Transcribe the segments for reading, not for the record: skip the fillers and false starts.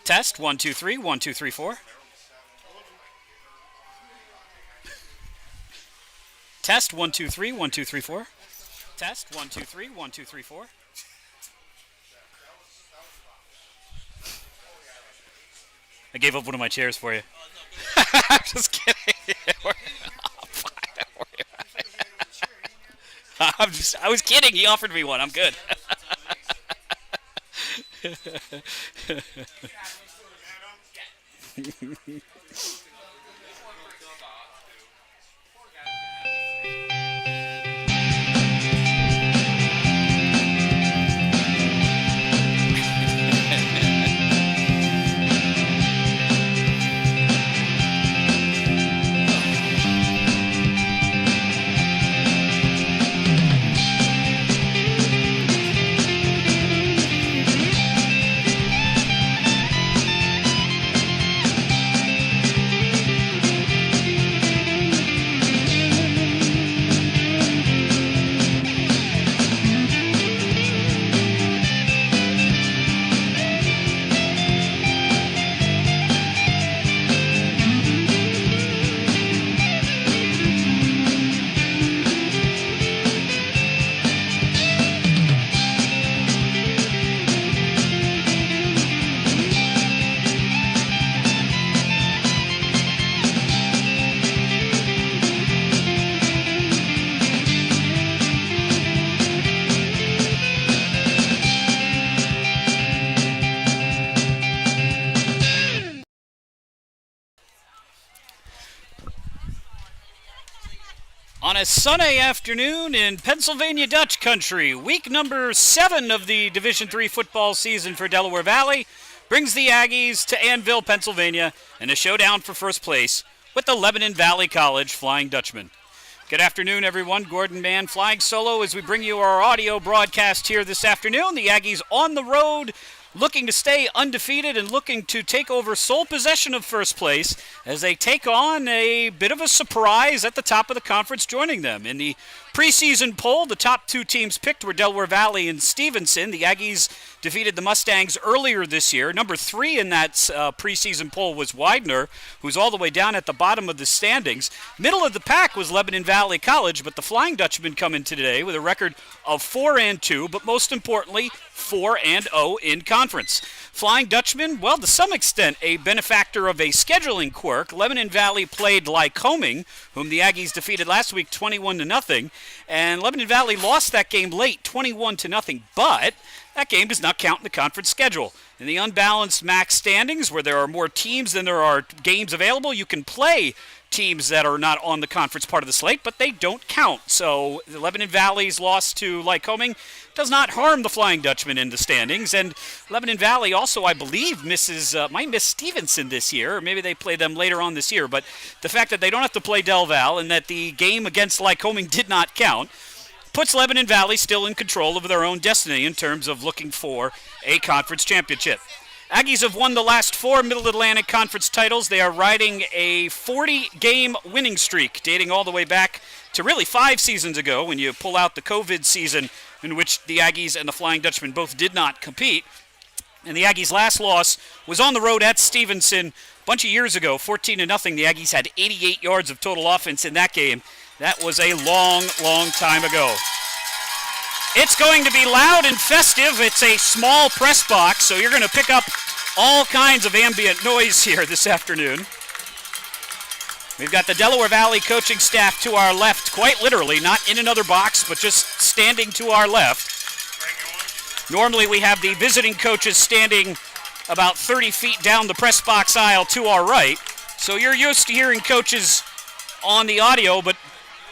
Test, 1, 2, 3, 1, 2, 3, 4. Test, 1, 2, 3, 1, 2, 3, 4. Test, 1, 2, 3, 1, 2, 3, 4. I gave up one of my chairs for you. I'm just kidding. I was kidding. He offered me one. I'm good. On a Sunday afternoon in Pennsylvania Dutch country, week number 7 of the Division III football season for Delaware Valley brings the Aggies to Annville, Pennsylvania, in a showdown for first place with the Lebanon Valley College Flying Dutchmen. Good afternoon, everyone. Gordon Mann flying solo as we bring you our audio broadcast here this afternoon. The Aggies on the road, looking to stay undefeated and looking to take over sole possession of first place as they take on a bit of a surprise at the top of the conference joining them. In the preseason poll, the top 2 teams picked were Delaware Valley and Stevenson. The Aggies defeated the Mustangs earlier this year. Number 3 in that preseason poll was Widener, who's all the way down at the bottom of the standings. Middle of the pack was Lebanon Valley College, but the Flying Dutchmen come in today with a record of 4-2, but most importantly, 4-0 in conference. Flying Dutchmen, well, to some extent, a benefactor of a scheduling quirk. Lebanon Valley played Lycoming, whom the Aggies defeated last week 21-0, and Lebanon Valley lost that game late, 21-0, but that game does not count in the conference schedule. In the unbalanced max standings, where there are more teams than there are games available, you can play teams that are not on the conference part of the slate, but they don't count. So the Lebanon Valley's loss to Lycoming does not harm the Flying Dutchmen in the standings. And Lebanon Valley also, I believe, might miss Stevenson this year, or maybe they play them later on this year. But the fact that they don't have to play Del Val and that the game against Lycoming did not count puts Lebanon Valley still in control of their own destiny in terms of looking for a conference championship. Aggies have won the last 4 Middle Atlantic Conference titles. They are riding a 40-game winning streak dating all the way back to really 5 seasons ago when you pull out the COVID season in which the Aggies and the Flying Dutchmen both did not compete. And the Aggies' last loss was on the road at Stevenson a bunch of years ago, 14-0. The Aggies had 88 yards of total offense in that game. That was a long, long time ago. It's going to be loud and festive. It's a small press box, so you're going to pick up all kinds of ambient noise here this afternoon. We've got the Delaware Valley coaching staff to our left, quite literally, not in another box, but just standing to our left. Normally we have the visiting coaches standing about 30 feet down the press box aisle to our right. So you're used to hearing coaches on the audio, but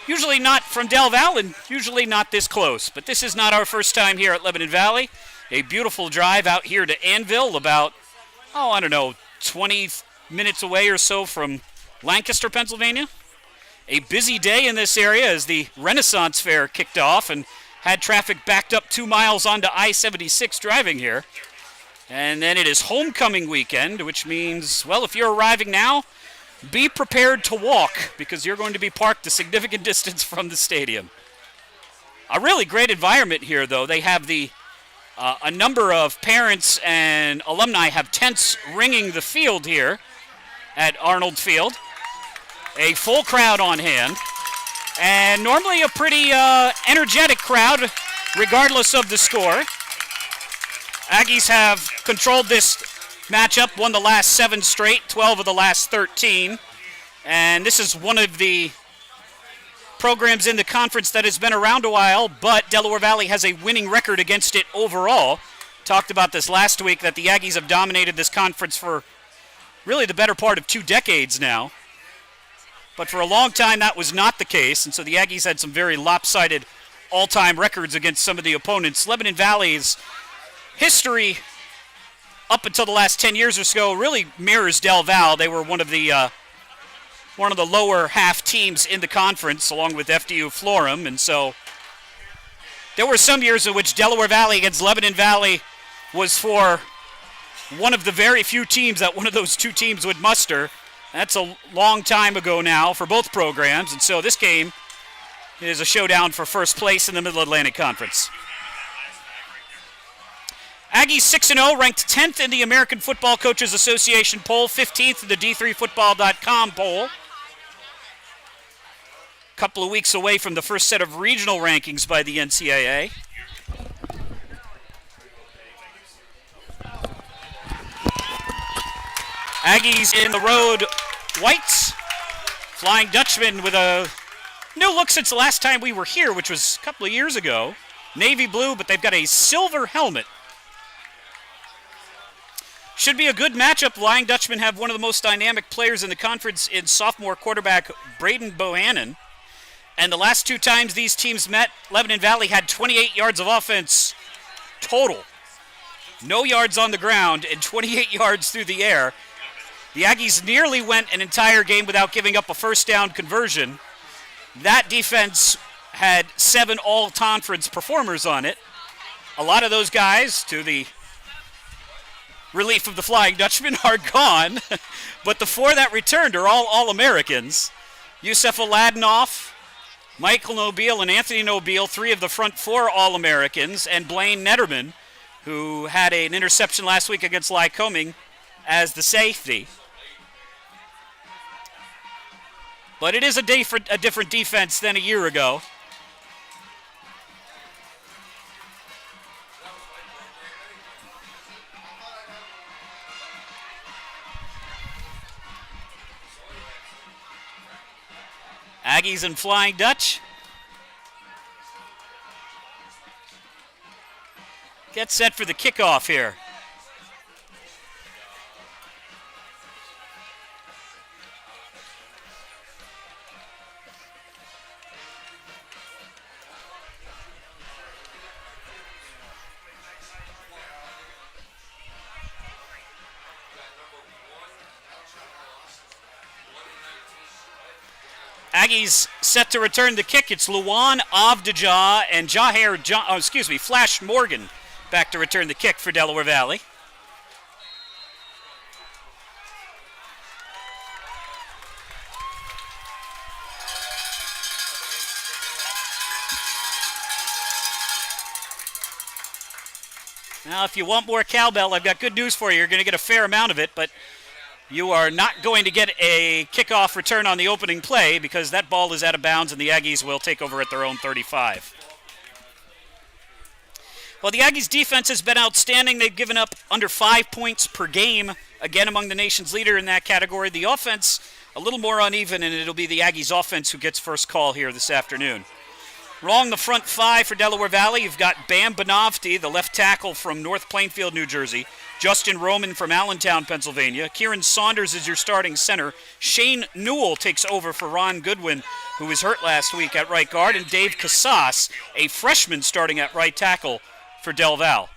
usually not from Del Val and usually not this close. But this is not our first time here at Lebanon Valley. A beautiful drive out here to Annville, about, 20 minutes away or so from Lancaster, Pennsylvania. A busy day in this area as the Renaissance Fair kicked off and had traffic backed up 2 miles onto I-76 driving here. And then it is homecoming weekend, which means, well, if you're arriving now, be prepared to walk because you're going to be parked a significant distance from the stadium. A really great environment here, though. They have the A number of parents and alumni have tents ringing the field here at Arnold Field. A full crowd on hand, and normally a pretty energetic crowd regardless of the score. Aggies have controlled this matchup, won the last 7 straight, 12 of the last 13, and this is one of the programs in the conference that has been around a while, but Delaware Valley has a winning record against it overall. Talked about this last week, that the Aggies have dominated this conference for really the better part of 2 decades now. But for a long time, that was not the case, and so the Aggies had some very lopsided all-time records against some of the opponents. Lebanon Valley's history up until the last 10 years or so really mirrors Del Val. They were one of the lower half teams in the conference, along with FDU Florham, and so there were some years in which Delaware Valley against Lebanon Valley was for one of the very few teams that one of those 2 teams would muster. That's a long time ago now for both programs, and so this game is a showdown for first place in the Middle Atlantic Conference. Aggies 6-0, ranked 10th in the American Football Coaches Association poll, 15th in the D3Football.com poll. A couple of weeks away from the first set of regional rankings by the NCAA. Aggies in the road whites. Flying Dutchmen with a new look since the last time we were here, which was a couple of years ago. Navy blue, but they've got a silver helmet. Should be a good matchup. Flying Dutchmen have one of the most dynamic players in the conference in sophomore quarterback Braden Bohannon. And the last 2 times these teams met, Lebanon Valley had 28 yards of offense total. No yards on the ground and 28 yards through the air. The Aggies nearly went an entire game without giving up a first down conversion. That defense had 7 all-conference performers on it. A lot of those guys, to the relief of the Flying Dutchmen, are gone. But the 4 that returned are all All-Americans. Yusef Aladinoff, Michael Nobile, and Anthony Nobile, 3 of the front 4 All-Americans, and Blaine Netterman, who had an interception last week against Lycoming as the safety. But it is a different defense than a year ago. Aggies and Flying Dutch. Get set for the kickoff here. Aggies set to return the kick. It's Luwan Avdijah and Flash Morgan back to return the kick for Delaware Valley. Now, if you want more cowbell, I've got good news for you. You're going to get a fair amount of it, but you are not going to get a kickoff return on the opening play because that ball is out of bounds and the Aggies will take over at their own 35. Well, the Aggies' defense has been outstanding. They've given up under 5 points per game, again among the nation's leader in that category. The offense, a little more uneven, and it'll be the Aggies' offense who gets first call here this afternoon. Along the front 5 for Delaware Valley, you've got Bam Benavti, the left tackle from North Plainfield, New Jersey. Justin Roman from Allentown, Pennsylvania. Kieran Saunders is your starting center. Shane Newell takes over for Ron Goodwin, who was hurt last week at right guard. And Dave Casas, a freshman, starting at right tackle for Del Val.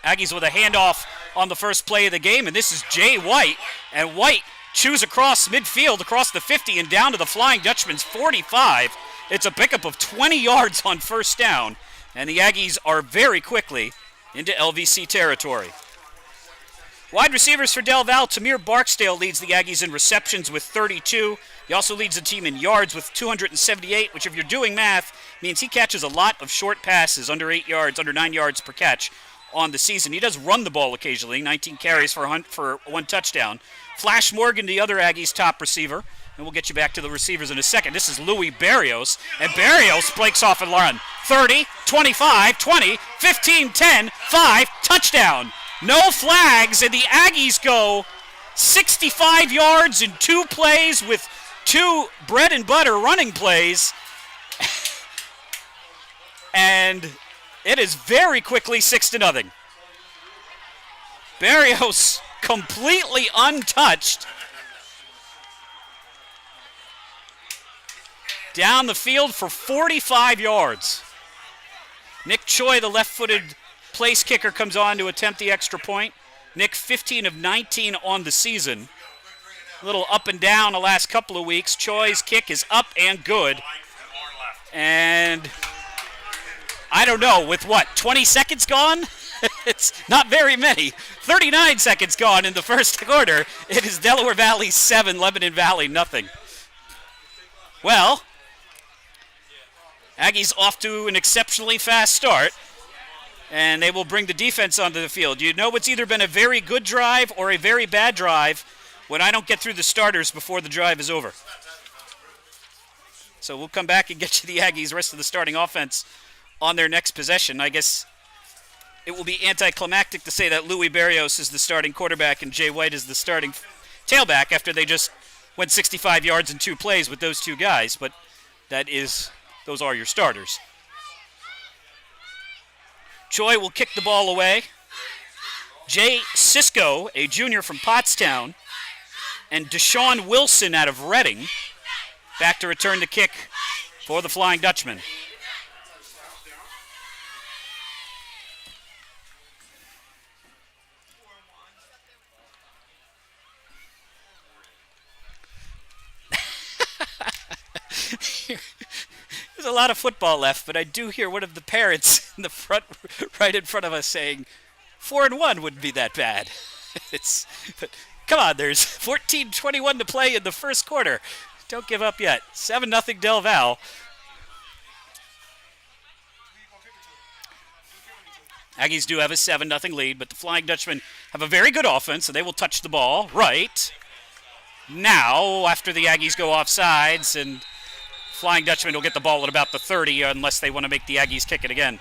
Aggies with a handoff on the first play of the game, and this is Jay White. And White chews across midfield, across the 50, and down to the Flying Dutchman's 45. It's a pickup of 20 yards on first down, and the Aggies are very quickly into LVC territory. Wide receivers for Del Val, Tamir Barksdale leads the Aggies in receptions with 32. He also leads the team in yards with 278, which if you're doing math, means he catches a lot of short passes, under 8 yards, under 9 yards per catch on the season. He does run the ball occasionally, 19 carries for 1 touchdown. Flash Morgan, the other Aggies' top receiver, and we'll get you back to the receivers in a second. This is Louis Barrios, and Barrios breaks off and run. 30, 25, 20, 15, 10, 5, touchdown. No flags, and the Aggies go 65 yards in 2 plays with 2 bread and butter running plays. And it is very quickly 6-0. Barrios completely untouched. Down the field for 45 yards. Nick Choi, the left-footed place kicker, comes on to attempt the extra point. Nick, 15 of 19 on the season. A little up and down the last couple of weeks. Choi's kick is up and good. And I don't know, with what, 20 seconds gone? It's not very many. 39 seconds gone in the first quarter. It is Delaware Valley 7, Lebanon Valley nothing. Well, Aggies off to an exceptionally fast start, and they will bring the defense onto the field. You know it's either been a very good drive or a very bad drive when I don't get through the starters before the drive is over. So we'll come back and get you the Aggies, rest of the starting offense, on their next possession. I guess it will be anticlimactic to say that Louis Barrios is the starting quarterback and Jay White is the starting tailback after they just went 65 yards in 2 plays with those 2 guys, but those are your starters. Choi will kick the ball away. Jay Sisko, a junior from Pottstown, and Deshaun Wilson out of Reading back to return the kick for the Flying Dutchmen. There's a lot of football left, but I do hear one of the parents in the front, right in front of us, saying 4-1 wouldn't be that bad. But come on, there's 14:21 to play in the first quarter. Don't give up yet. 7-0 Del Val. Aggies do have a 7-0 lead, but the Flying Dutchmen have a very good offense, and they will touch the ball right now after the Aggies go off sides, and Flying Dutchman will get the ball at about the 30 unless they want to make the Aggies kick it again.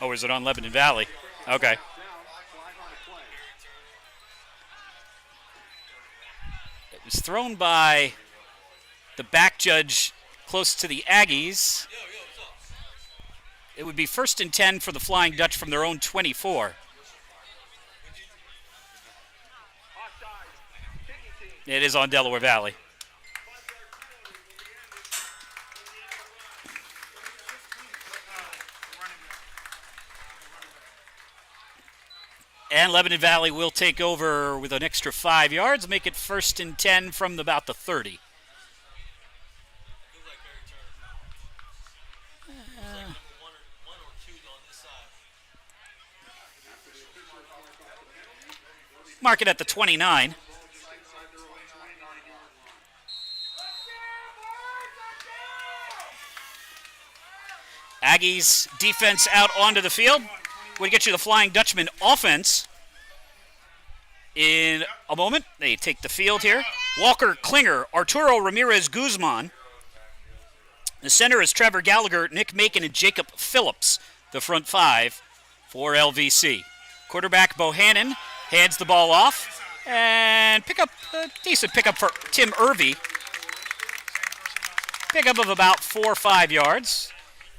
Oh, is it on Lebanon Valley? Okay. It was thrown by the back judge close to the Aggies. It would be 1st and 10 for the Flying Dutch from their own 24. It is on Delaware Valley. And Lebanon Valley will take over with an extra 5 yards, make it 1st and 10 from about the 30. Mark it at the 29. Aggies defense out onto the field. We'll get you the Flying Dutchman offense in a moment. They take the field here. Walker Klinger, Arturo Ramirez Guzman. The center is Trevor Gallagher, Nick Macon, and Jacob Phillips, the front 5 for LVC. Quarterback Bohannon hands the ball off and pick up a decent pickup for Tim Irvey. Pickup of about 4 or 5 yards,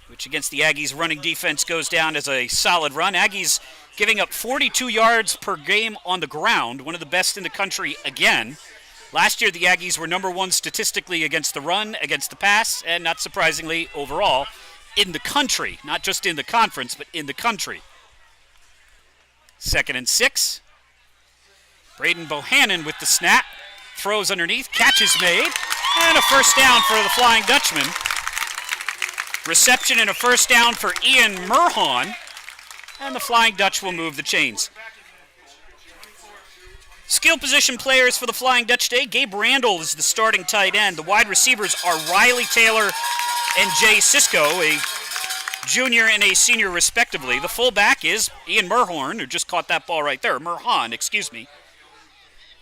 which against the Aggies running defense goes down as a solid run. Aggies giving up 42 yards per game on the ground, one of the best in the country again. Last year, the Aggies were number 1 statistically against the run, against the pass, and not surprisingly, overall, in the country. Not just in the conference, but in the country. 2nd and 6. Braden Bohannon with the snap. Throws underneath. Catch is made. And a first down for the Flying Dutchman. Reception and a first down for Ian Murhon. and the Flying Dutch will move the chains. Skill position players for the Flying Dutch today. Gabe Randall is the starting tight end. The wide receivers are Riley Taylor and Jay Sisko, a junior and a senior respectively. The fullback is Ian Merhorn, who just caught that ball right there. Merhan, excuse me.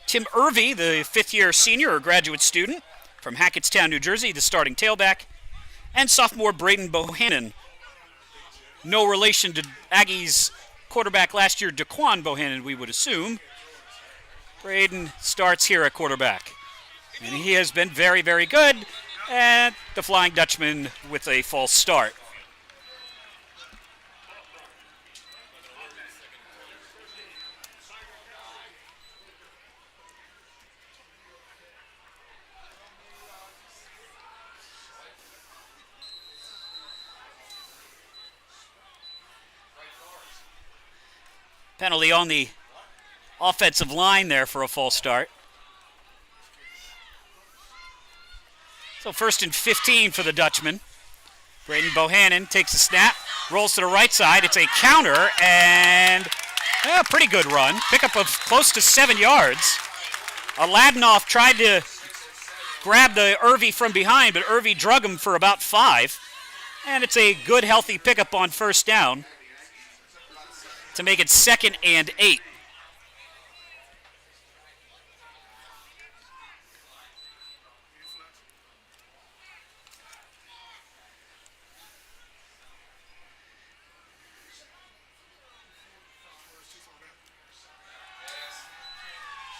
Tim Irvey, the fifth-year senior or graduate student from Hackettstown, New Jersey, the starting tailback. And sophomore Braden Bohannon. No relation to Aggies quarterback last year, Daquan Bohannon, we would assume. Braden starts here at quarterback. And he has been very, very good. And the Flying Dutchman with a false start. Penalty on the offensive line there for a false start. So 1st and 15 for the Dutchman. Braden Bohannon takes a snap, rolls to the right side. It's a counter and a pretty good run. Pickup of close to 7 yards. Aladinoff tried to grab the Irvy from behind, but Irvy drug him for about 5. And it's a good, healthy pickup on first down to make it 2nd and 8.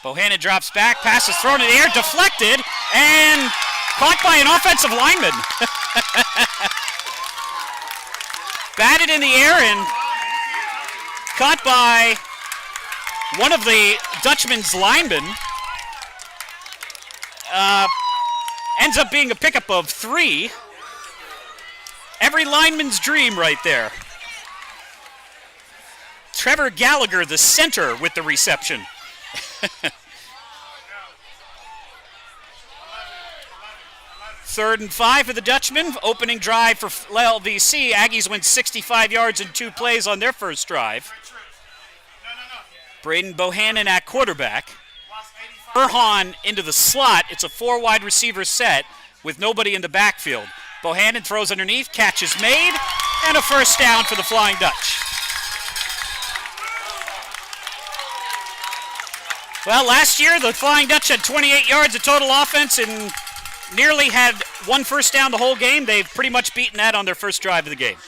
Bohannon drops back, pass is thrown in the air, deflected, and caught by an offensive lineman. Batted in the air and caught by one of the Dutchman's linemen. Ends up being a pickup of 3. Every lineman's dream right there. Trevor Gallagher, the center, with the reception. 3rd and 5 for the Dutchman. Opening drive for LVC. Aggies went 65 yards in 2 plays on their first drive. Braden Bohannon at quarterback. Erhan into the slot. It's a 4 wide receiver set with nobody in the backfield. Bohannon throws underneath. Catch is made. And a first down for the Flying Dutch. Well, last year the Flying Dutch had 28 yards of total offense and nearly had 1 first down the whole game. They've pretty much beaten that on their first drive of the game.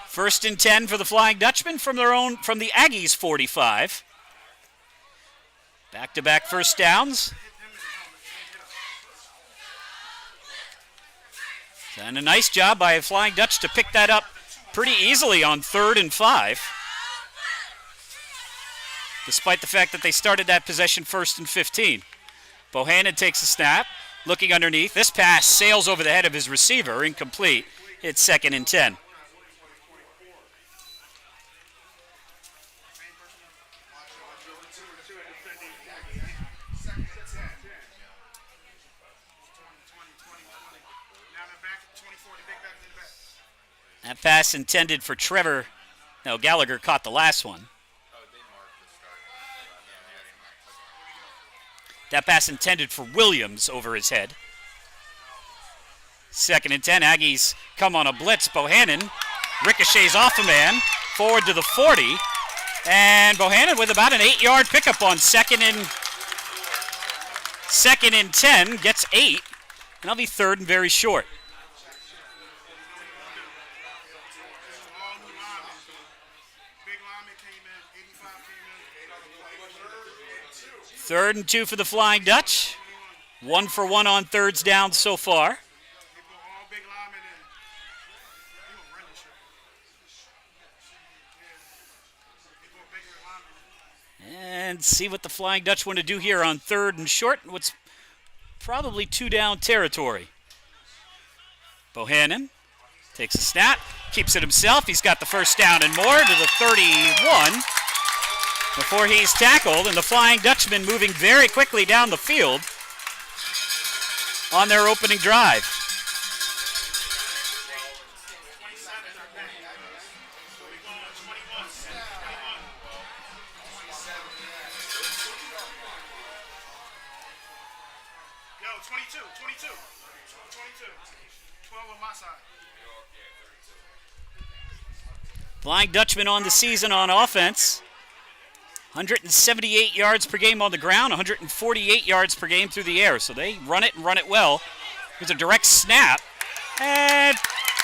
First and 10 for the Flying Dutchman from the Aggies 45. Back-to-back first downs. And a nice job by Flying Dutch to pick that up pretty easily on 3rd and 5. Despite the fact that they started that possession 1st and 15. Bohannon takes a snap, looking underneath. This pass sails over the head of his receiver, incomplete. It's 2nd and 10. That pass intended for Trevor. No, Gallagher caught the last one. That pass intended for Williams over his head. 2nd and 10. Aggies come on a blitz. Bohannon ricochets off a man. Forward to the 40. And Bohannon with about an 8-yard pickup on 2nd and 10. Gets 8. And that'll be 3rd and very short. 3rd and 2 for the Flying Dutch. 1 for 1 on thirds down so far. And see what the Flying Dutch want to do here on 3rd and short. What's probably 2 down territory. Bohannon takes a snap, keeps it himself. He's got the first down and more to the 31 before he's tackled, and the Flying Dutchman moving very quickly down the field. on their opening drive. Yo, 22. 12 on my side. Flying Dutchman on the season on offense. 178 yards per game on the ground, 148 yards per game through the air. So they run it and run it well. Here's a direct snap. And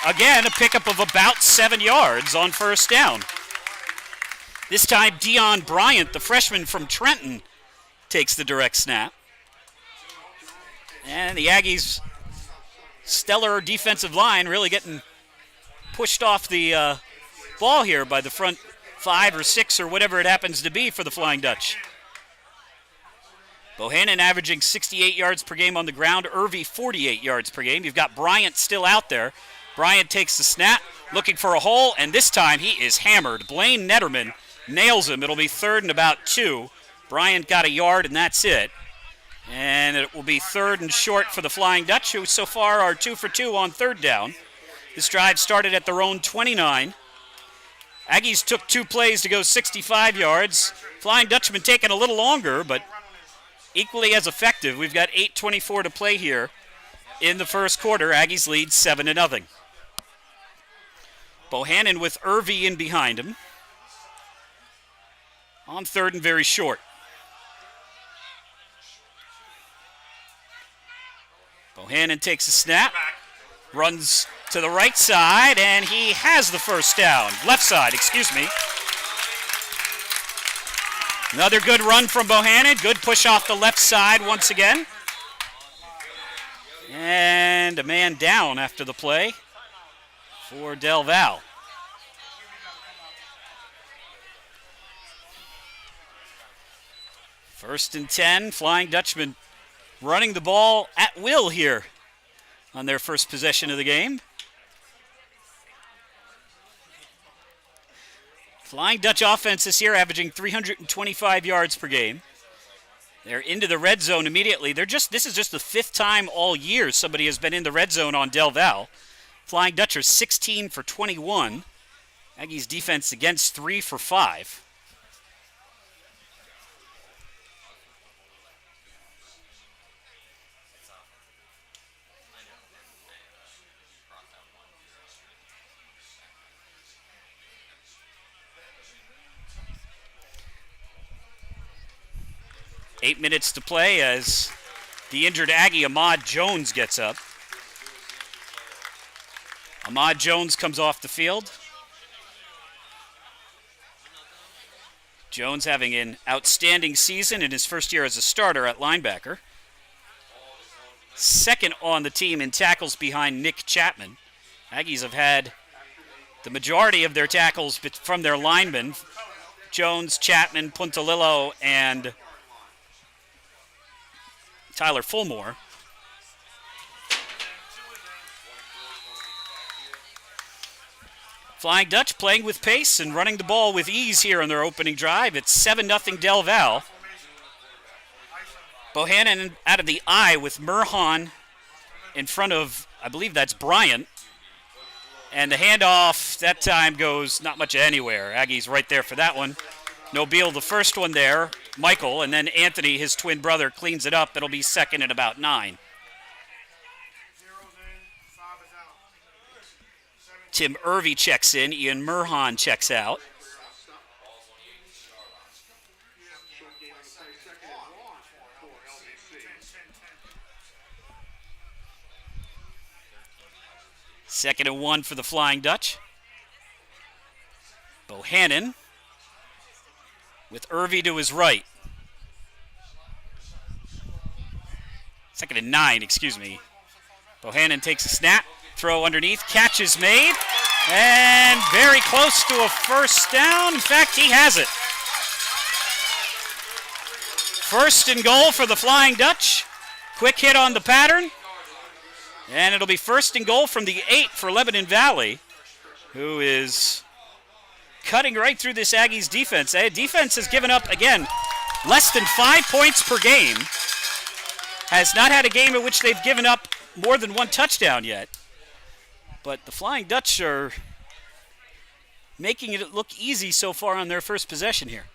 again, a pickup of about 7 yards on first down. This time, Dion Bryant, the freshman from Trenton, takes the direct snap. And the Aggies' stellar defensive line really getting pushed off the ball here by the front 5 or 6 or whatever it happens to be for the Flying Dutch. Bohannon averaging 68 yards per game on the ground. Irvy 48 yards per game. You've got Bryant still out there. Bryant takes the snap, looking for a hole, and this time he is hammered. Blaine Netterman nails him. It'll be 3rd and about 2. Bryant got a yard, and that's it. And it will be 3rd and short for the Flying Dutch, who so far are 2 for 2 on 3rd down. This drive started at their own 29. Aggies took 2 plays to go 65 yards. Flying Dutchman taking a little longer, but equally as effective. We've got 8:24 to play here in the first quarter. Aggies lead 7-0. Bohannon with Irvy in behind him. On 3rd and very short. Bohannon takes a snap, runs to the right side, and he has the first down. Left side, excuse me. Another good run from Bohannon. Good push off the left side once again. And a man down after the play for Del Val. First and 10, Flying Dutchman running the ball at will here on their first possession of the game. Flying Dutch offense this year averaging 325 yards per game. They're into the red zone immediately. This is just the 5th time all year somebody has been in the red zone on Del Val. Flying Dutch are 16 for 21. Aggies defense against 3 for 5. Eight minutes to play as the injured Aggie Ahmad Jones gets up. Ahmad Jones comes off the field. Jones having an outstanding season in his first year as a starter at linebacker. 2nd on the team in tackles behind Nick Chapman. Aggies have had the majority of their tackles from their linemen. Jones, Chapman, Puntalillo, and Tyler Fulmore. Flying Dutch playing with pace and running the ball with ease here on their opening drive. It's 7-0 Del Val. Bohannon out of the eye with Merhan in front of, I believe that's Bryant. And the handoff that time goes not much anywhere. Aggies right there for that one. Nobile, the first one there. Michael, and then Anthony, his twin brother, cleans it up. It'll be 2nd and about 9. Tim Irvy checks in. Ian Merhan checks out. Second and 1 for the Flying Dutch. Bohannon with Irvy to his right. 2nd and 9, excuse me. Bohannon takes a snap, throw underneath, catch is made, and very close to a first down. In fact, he has it. 1st and goal for the Flying Dutch. Quick hit on the pattern. And it'll be 1st and goal from the 8 for Lebanon Valley, who is cutting right through this Aggies defense. Defense has given up, again, less than 5 points per game. has not had a game in which they've given up more than one touchdown yet. But the Flying Dutch are making it look easy so far on their first possession here.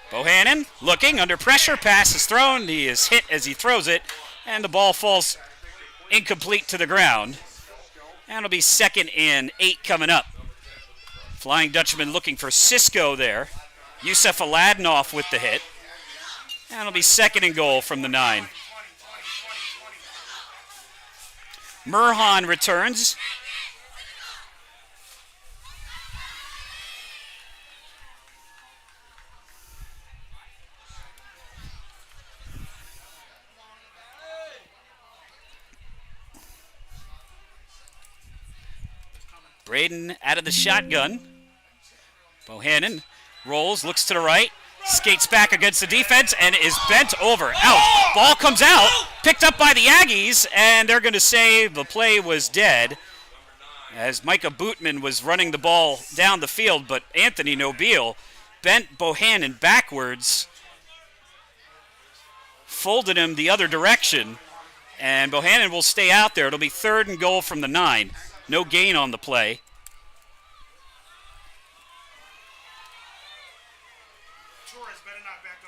Bohannon looking under pressure. Pass is thrown. He is hit as he throws it. And the ball falls incomplete to the ground. And it'll be 2nd and 8 coming up. Flying Dutchman looking for Cisco there. Yusuf Aladnoff with the hit. And it'll be 2nd and goal from the 9. Merhan returns. Braden out of the shotgun. Bohannon rolls, looks to the right, skates back against the defense, and is bent over. Out. Ball comes out, picked up by the Aggies, and they're going to say the play was dead as Micah Bootman was running the ball down the field, but Anthony Nobile bent Bohannon backwards, folded him the other direction, and Bohannon will stay out there. It'll be 3rd and goal from the 9. No gain on the play. Torres better not back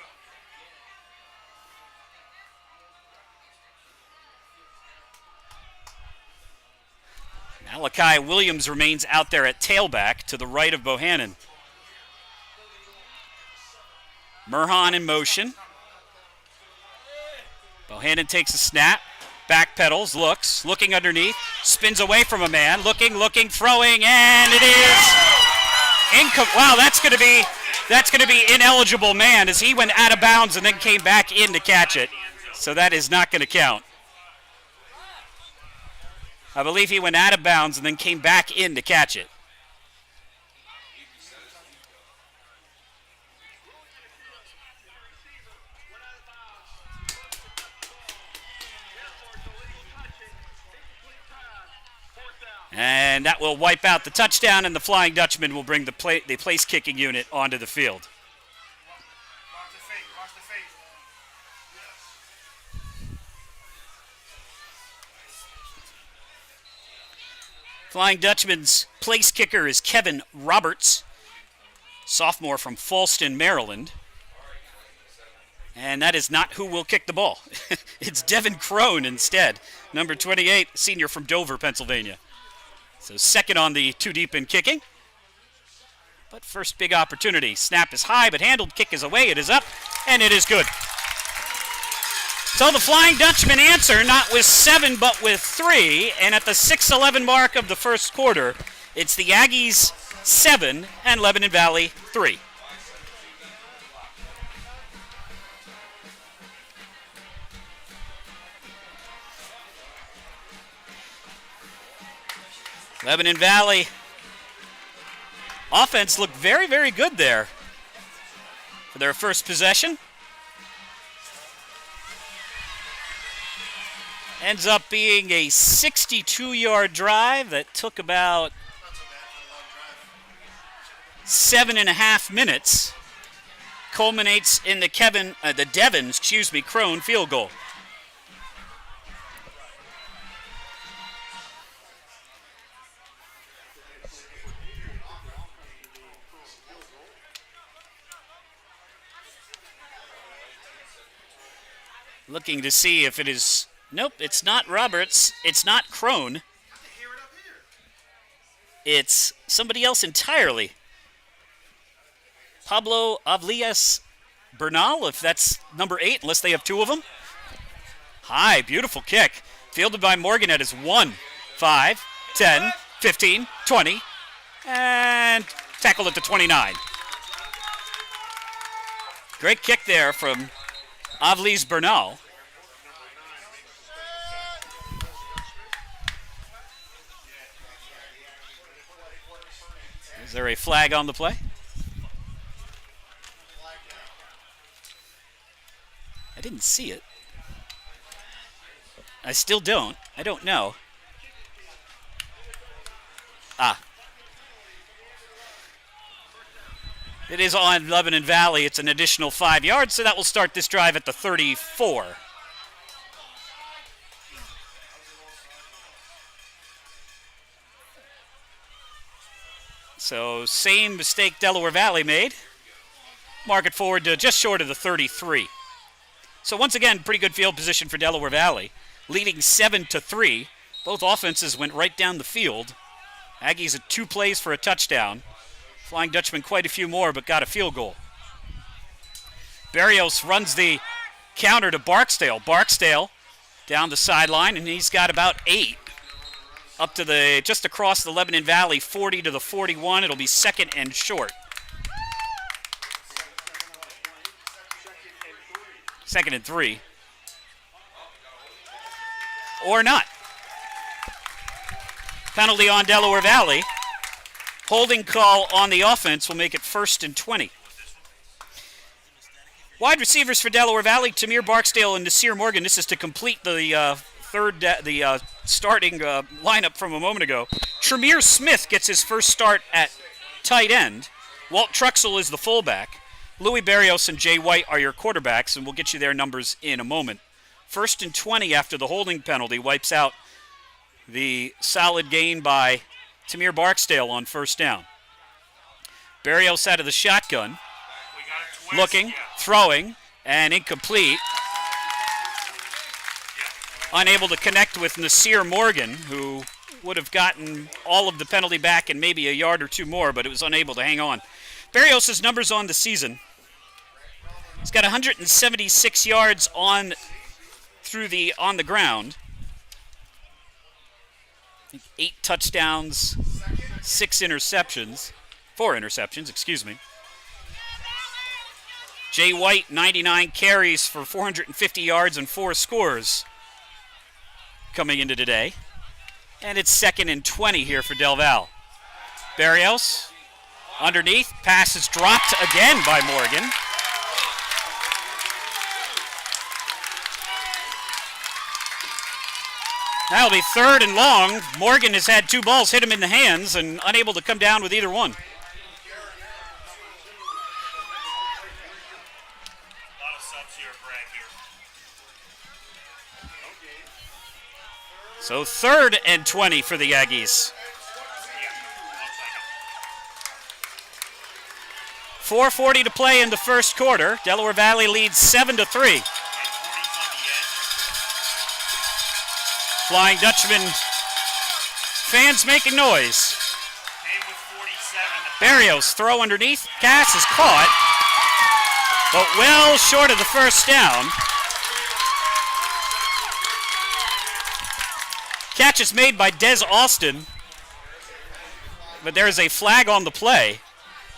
up. Malachi Williams remains out there at tailback to the right of Bohannon. Merhan in motion. Bohannon takes a snap. Backpedals, looking underneath, spins away from a man, looking, throwing, and it is wow, that's going to be ineligible man as he went out of bounds and then came back in to catch it. So that is not going to count. I believe he went out of bounds and then came back in to catch it. And that will wipe out the touchdown, and the Flying Dutchman will bring the place kicking unit onto the field. Watch the fake. Watch the fake. Flying Dutchman's place kicker is Kevin Roberts, sophomore from Falston, Maryland. And that is not who will kick the ball. It's Devin Crone instead, number 28, senior from Dover, Pennsylvania. So 2nd on the 2 deep in kicking. But first big opportunity. Snap is high, but handled. Kick is away. It is up, and it is good. So the Flying Dutchman answer, not with 7, but with 3. And at the 6:11 mark of the first quarter, it's the Aggies 7 and Lebanon Valley 3. Lebanon Valley offense looked very, very good there for their first possession. Ends up being a 62-yard drive that took about 7.5 minutes. Culminates in the Devins, Crone field goal. Looking to see if it is... Nope, it's not Roberts. It's not Crone. It's somebody else entirely. Pablo Avlias Bernal, if that's number 8, unless they have 2 of them. High, beautiful kick. Fielded by Morgan at his 1, 5, 10, 15, 20, and tackled at the 29. Great kick there from Avlias Bernal. Is there a flag on the play? I didn't see it. I still don't. I don't know. It is on Lebanon Valley. It's an additional 5 yards, so that will start this drive at the 34. So same mistake Delaware Valley made. Mark it forward to just short of the 33. So once again, pretty good field position for Delaware Valley, leading 7-3. Both offenses went right down the field. Aggies at 2 plays for a touchdown. Flying Dutchman quite a few more, but got a field goal. Barrios runs the counter to Barksdale. Barksdale down the sideline, and he's got about 8. Up to the, just across the Lebanon Valley, 40 to the 41. It'll be second and short. Second and 3. Or not. Penalty on Delaware Valley. Holding call on the offense will make it 1st and 20. Wide receivers for Delaware Valley, Tamir Barksdale and Nasir Morgan. This is to complete the starting lineup from a moment ago. Tremere Smith gets his first start at tight end. Walt Truxell is the fullback. Louis Barrios and Jay White are your quarterbacks, and we'll get you their numbers in a moment. 1st and 20 after the holding penalty wipes out the solid gain by Tamir Barksdale on first down. Barrios out of the shotgun. Looking, throwing, and incomplete. Unable to connect with Nasir Morgan, who would have gotten all of the penalty back and maybe a yard or 2 more, but it was unable to hang on. Barrios' numbers on the season. He's got 176 yards on the ground. 8 touchdowns, 4 interceptions, excuse me. Jay White, 99 carries for 450 yards and 4 scores coming into today. And it's 2nd and 20 here for Del Val. Barrios, underneath, pass is dropped again by Morgan. That'll be 3rd and long. Morgan has had 2 balls hit him in the hands and unable to come down with either one. A lot of subs here, Bragg here. So 3rd and 20 for the Aggies. 4:40 to play in the first quarter. Delaware Valley leads 7-3. Flying Dutchman fans making noise. Barrios throw underneath. Pass is caught, but well short of the first down. Catch is made by Des Austin, but there is a flag on the play.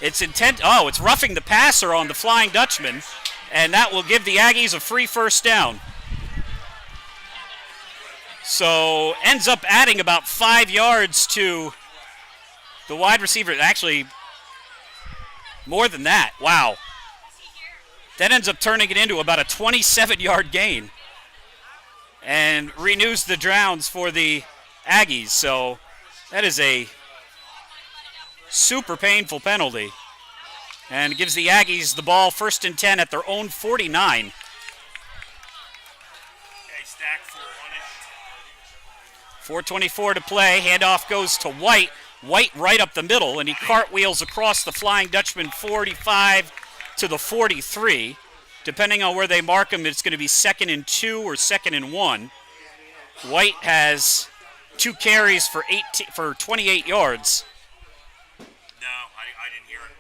It's it's roughing the passer on the Flying Dutchman, and that will give the Aggies a free first down. So ends up adding about 5 yards to the wide receiver. Actually, more than that. Wow. That ends up turning it into about a 27-yard gain and renews the downs for the Aggies. So that is a super painful penalty and gives the Aggies the ball 1st and 10 at their own 49. 4:24 to play. Handoff goes to White. White right up the middle, and he cartwheels across the Flying Dutchman 45 to the 43. Depending on where they mark him, it's going to be 2nd and 2 or 2nd and 1. White has 2 carries for 28 yards. No, I didn't hear it.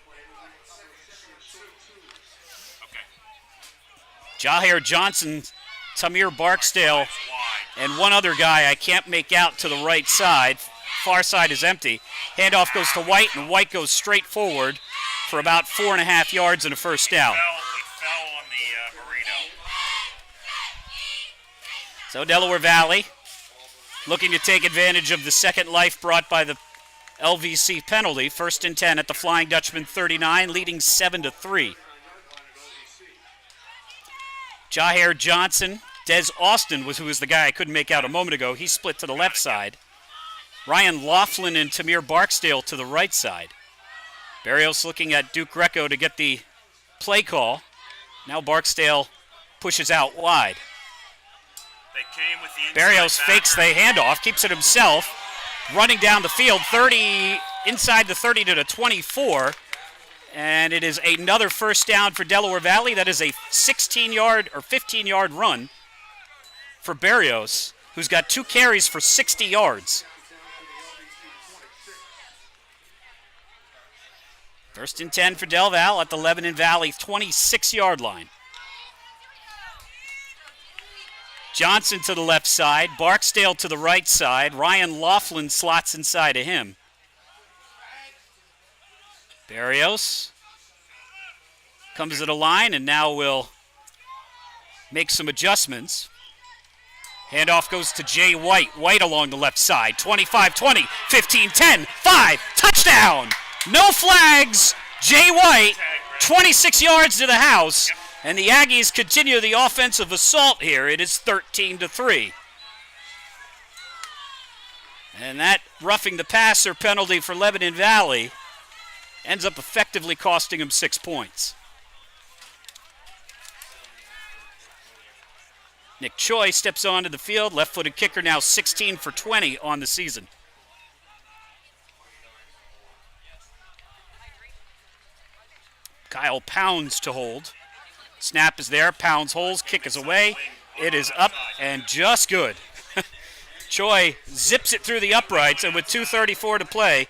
Okay. Jahair Johnson, Tamir Barksdale, and one other guy I can't make out to the right side. Far side is empty. Handoff goes to White, and White goes straight forward for about 4.5 yards and a first down. He fell on the burrito. So Delaware Valley looking to take advantage of the second life brought by the LVC penalty. 1st and 10 at the Flying Dutchman 39, leading 7-3. Jahair Johnson, Des Austin who was the guy I couldn't make out a moment ago. He split to the left side. Ryan Laughlin and Tamir Barksdale to the right side. Barrios looking at Duke Greco to get the play call. Now Barksdale pushes out wide. They came with the Barrios fakes the handoff, keeps it himself, running down the field, 30 inside the 30 to the 24, and it is another first down for Delaware Valley. That is a 16-yard or 15-yard run for Barrios, who's got 2 carries for 60 yards. First and 10 for Del Val at the Lebanon Valley 26-yard line. Johnson to the left side, Barksdale to the right side. Ryan Laughlin slots inside of him. Barrios comes to the line and now will make some adjustments. Handoff goes to Jay White. White along the left side. 25-20, 15-10, 5, touchdown! No flags. Jay White, 26 yards to the house. And the Aggies continue the offensive assault here. It is 13-3. And that roughing the passer penalty for Lebanon Valley ends up effectively costing him 6 points. Nick Choi steps onto the field. Left-footed kicker now 16 for 20 on the season. Kyle Pounds to hold. Snap is there. Pounds holds. Kick is away. It is up and just good. Choi zips it through the uprights, and with 2:34 to play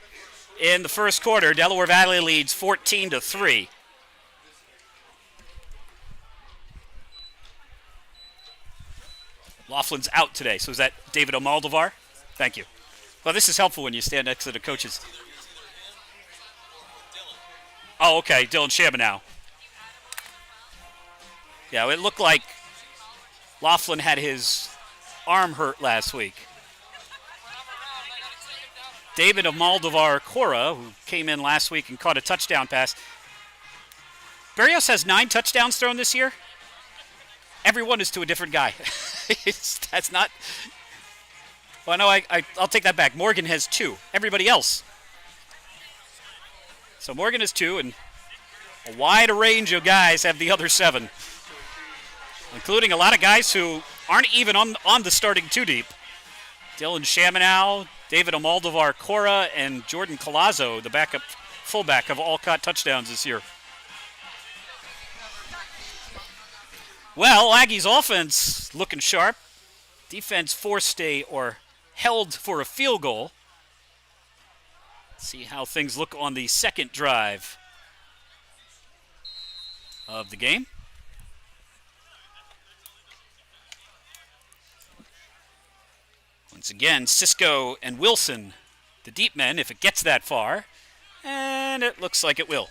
in the first quarter, Delaware Valley leads 14-3. Laughlin's out today, so is that David Almaldovar? Thank you. Well, this is helpful when you stand next to the coaches. Oh, okay, Dylan Shabanow. Yeah, it looked like Laughlin had his arm hurt last week. David Almaldovar Cora, who came in last week and caught a touchdown pass. Barrios has 9 touchdowns thrown this year. Everyone is to a different guy. That's not... Well, no, I'll take that back. Morgan has 2. Everybody else. So Morgan has 2, and a wide range of guys have the other 7, including a lot of guys who aren't even on the starting 2 deep. Dylan Shabanow, David Almaldovar Cora, and Jordan Colazzo, the backup fullback, have all caught touchdowns this year. Well, Aggies offense looking sharp. Defense forced or held for a field goal. Let's see how things look on the second drive of the game. Once again, Cisco and Wilson, the deep men, if it gets that far. And it looks like it will.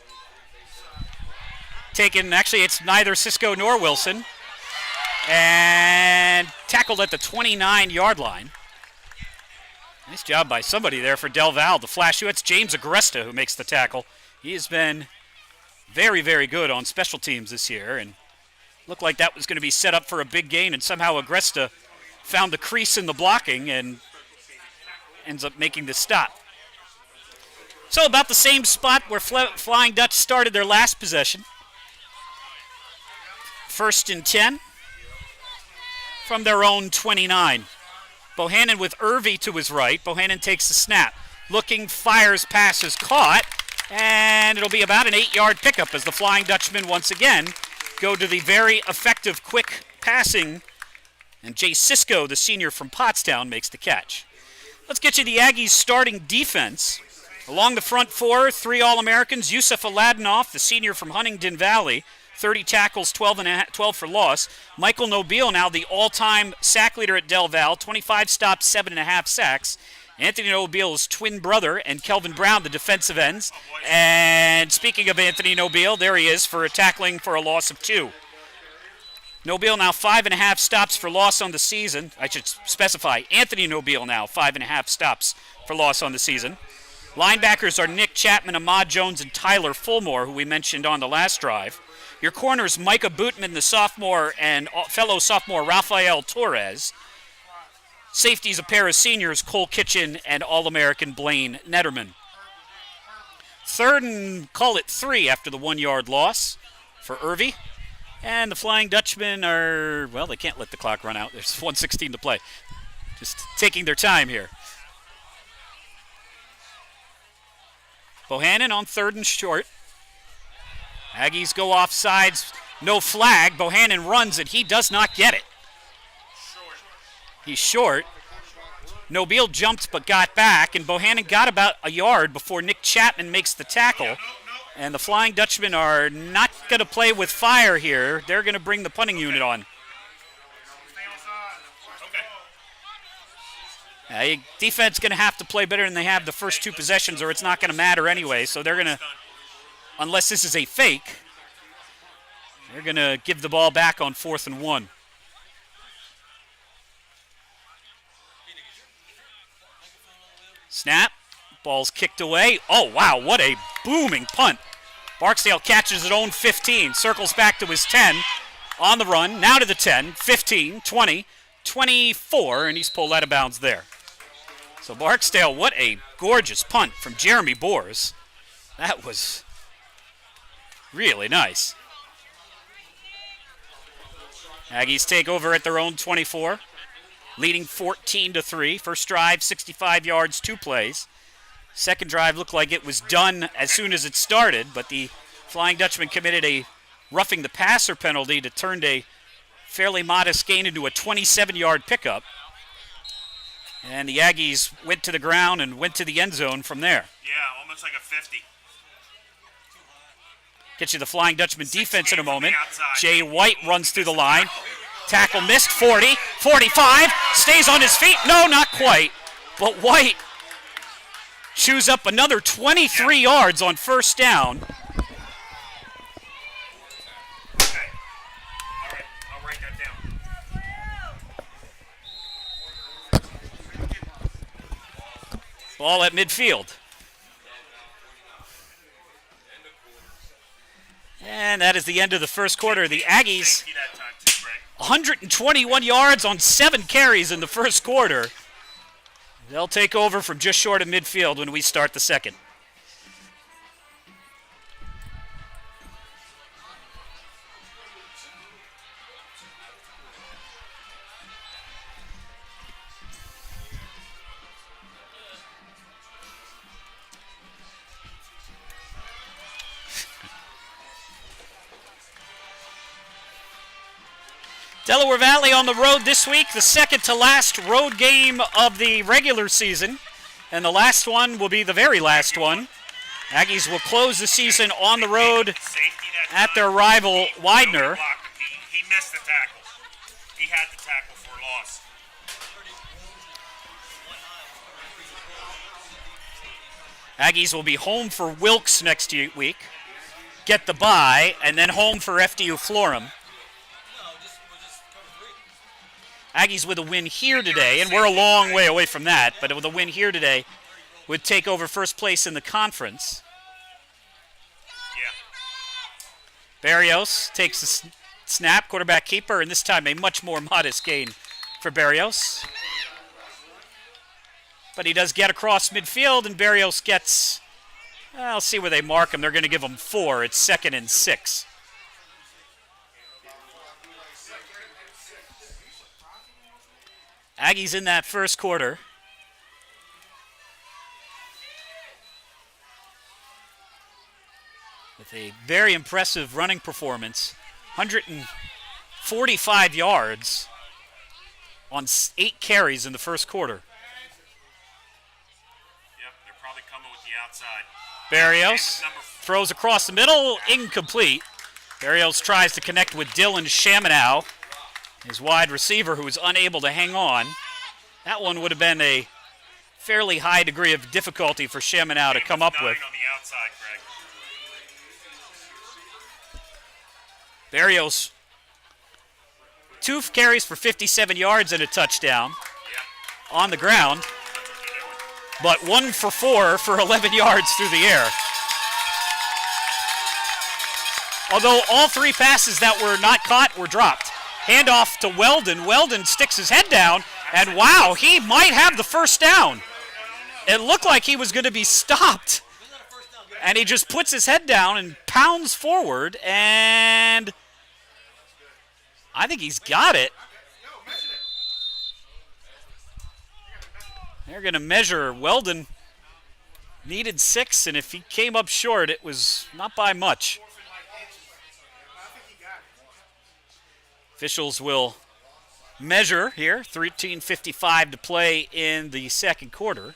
Taken, actually, it's neither Cisco nor Wilson. And tackled at the 29-yard line. Nice job by somebody there for Del Val to flash you. It's James Agresta who makes the tackle. He has been very, very good on special teams this year, and looked like that was going to be set up for a big gain, and somehow Agresta found the crease in the blocking and ends up making the stop. So about the same spot where Flying Dutch started their last possession. First and 10 from their own 29. Bohannon with Irvy to his right. Bohannon takes the snap. Looking, fires, passes, caught. And it'll be about an 8-yard pickup as the Flying Dutchmen once again go to the very effective, quick passing. And Jay Cisco, the senior from Pottstown, makes the catch. Let's get you the Aggies' starting defense. Along the front 4, 3 All-Americans. Yusuf Aladinoff, the senior from Huntingdon Valley. 30 tackles, 12 for loss. Michael Nobile, now the all-time sack leader at Del Val, 25 stops, 7.5 sacks. Anthony Nobile's twin brother and Kelvin Brown, the defensive ends. And speaking of Anthony Nobile, there he is for a tackling for a loss of 2. Nobile now 5.5 stops for loss on the season. I should specify, Anthony Nobile now 5.5 stops for loss on the season. Linebackers are Nick Chapman, Ahmad Jones, and Tyler Fulmore, who we mentioned on the last drive. Your corners, Micah Bootman, the sophomore, and fellow sophomore Rafael Torres. Safeties, a pair of seniors, Cole Kitchen and All-American Blaine Netterman. 3rd and call it 3 after the 1-yard loss for Irvy. And the Flying Dutchmen are, well, they can't let the clock run out. There's 1:16 to play. Just taking their time here. Bohannon on 3rd and short. Aggies go off sides. No flag. Bohannon runs it. He does not get it. He's short. Nobile jumped but got back, and Bohannon got about a yard before Nick Chapman makes the tackle. And the Flying Dutchmen are not going to play with fire here. They're going to bring the punting unit on. Defense going to have to play better than they have the first 2 possessions, or it's not going to matter anyway. So they're going to, unless this is a fake, they're going to give the ball back on 4th and 1. Snap. Ball's kicked away. Oh, wow, what a booming punt. Barksdale catches at own 15, circles back to his 10, on the run, now to the 10, 15, 20, 24, and he's pulled out of bounds there. So Barksdale, what a gorgeous punt from Jeremy Boers. That was really nice. Aggies take over at their own 24, leading 14-3. First drive, 65 yards, 2 plays. Second drive looked like it was done as soon as it started, but the Flying Dutchman committed a roughing the passer penalty that turned a fairly modest gain into a 27-yard pickup. And the Aggies went to the ground and went to the end zone from there. Yeah, almost like a 50. Get you the Flying Dutchman defense in a moment. Jay White runs through the line. Tackle missed, 40, 45, stays on his feet. No, not quite. But White chews up another 23 yards on first down. Okay. All right, I'll write that down. Ball at midfield. And that is the end of the first quarter. The Aggies, 121 yards on 7 carries in the first quarter. They'll take over from just short of midfield when we start the second. Delaware Valley on the road this week, the second to last road game of the regular season. And the last one will be the very last one. Aggies will close the season on the road at their rival Widener. He missed the tackle. He had the tackle for loss. Aggies will be home for Wilkes next week, get the bye, and then home for FDU Florham. Aggies with a win here today, and we're a long way away from that, but with a win here today, would take over first place in the conference. Yeah. Barrios takes the snap, quarterback keeper, and this time a much more modest gain for Barrios. But he does get across midfield, and Barrios gets, I'll see where they mark him. They're going to give him 4. It's 2nd and 6. Aggies in that first quarter. With a very impressive running performance. 145 yards on 8 carries in the first quarter. Yep, they're probably coming with the outside. Barrios throws across the middle, incomplete. Barrios tries to connect with Dylan Shamanow, his wide receiver, who was unable to hang on. That one would have been a fairly high degree of difficulty for Shamanow to come up with. On the outside, Greg. Barrios, 2 carries for 57 yards and a touchdown on the ground, but 1 for 4 for 11 yards through the air. Although all 3 passes that were not caught were dropped. Handoff to Weldon. Weldon sticks his head down, and wow, he might have the first down. It looked like he was going to be stopped And he just puts his head down and pounds forward, and I think he's got it. They're going to measure. Weldon needed 6, and if he came up short, it was not by much. Officials will measure here. 13:55 to play in the second quarter.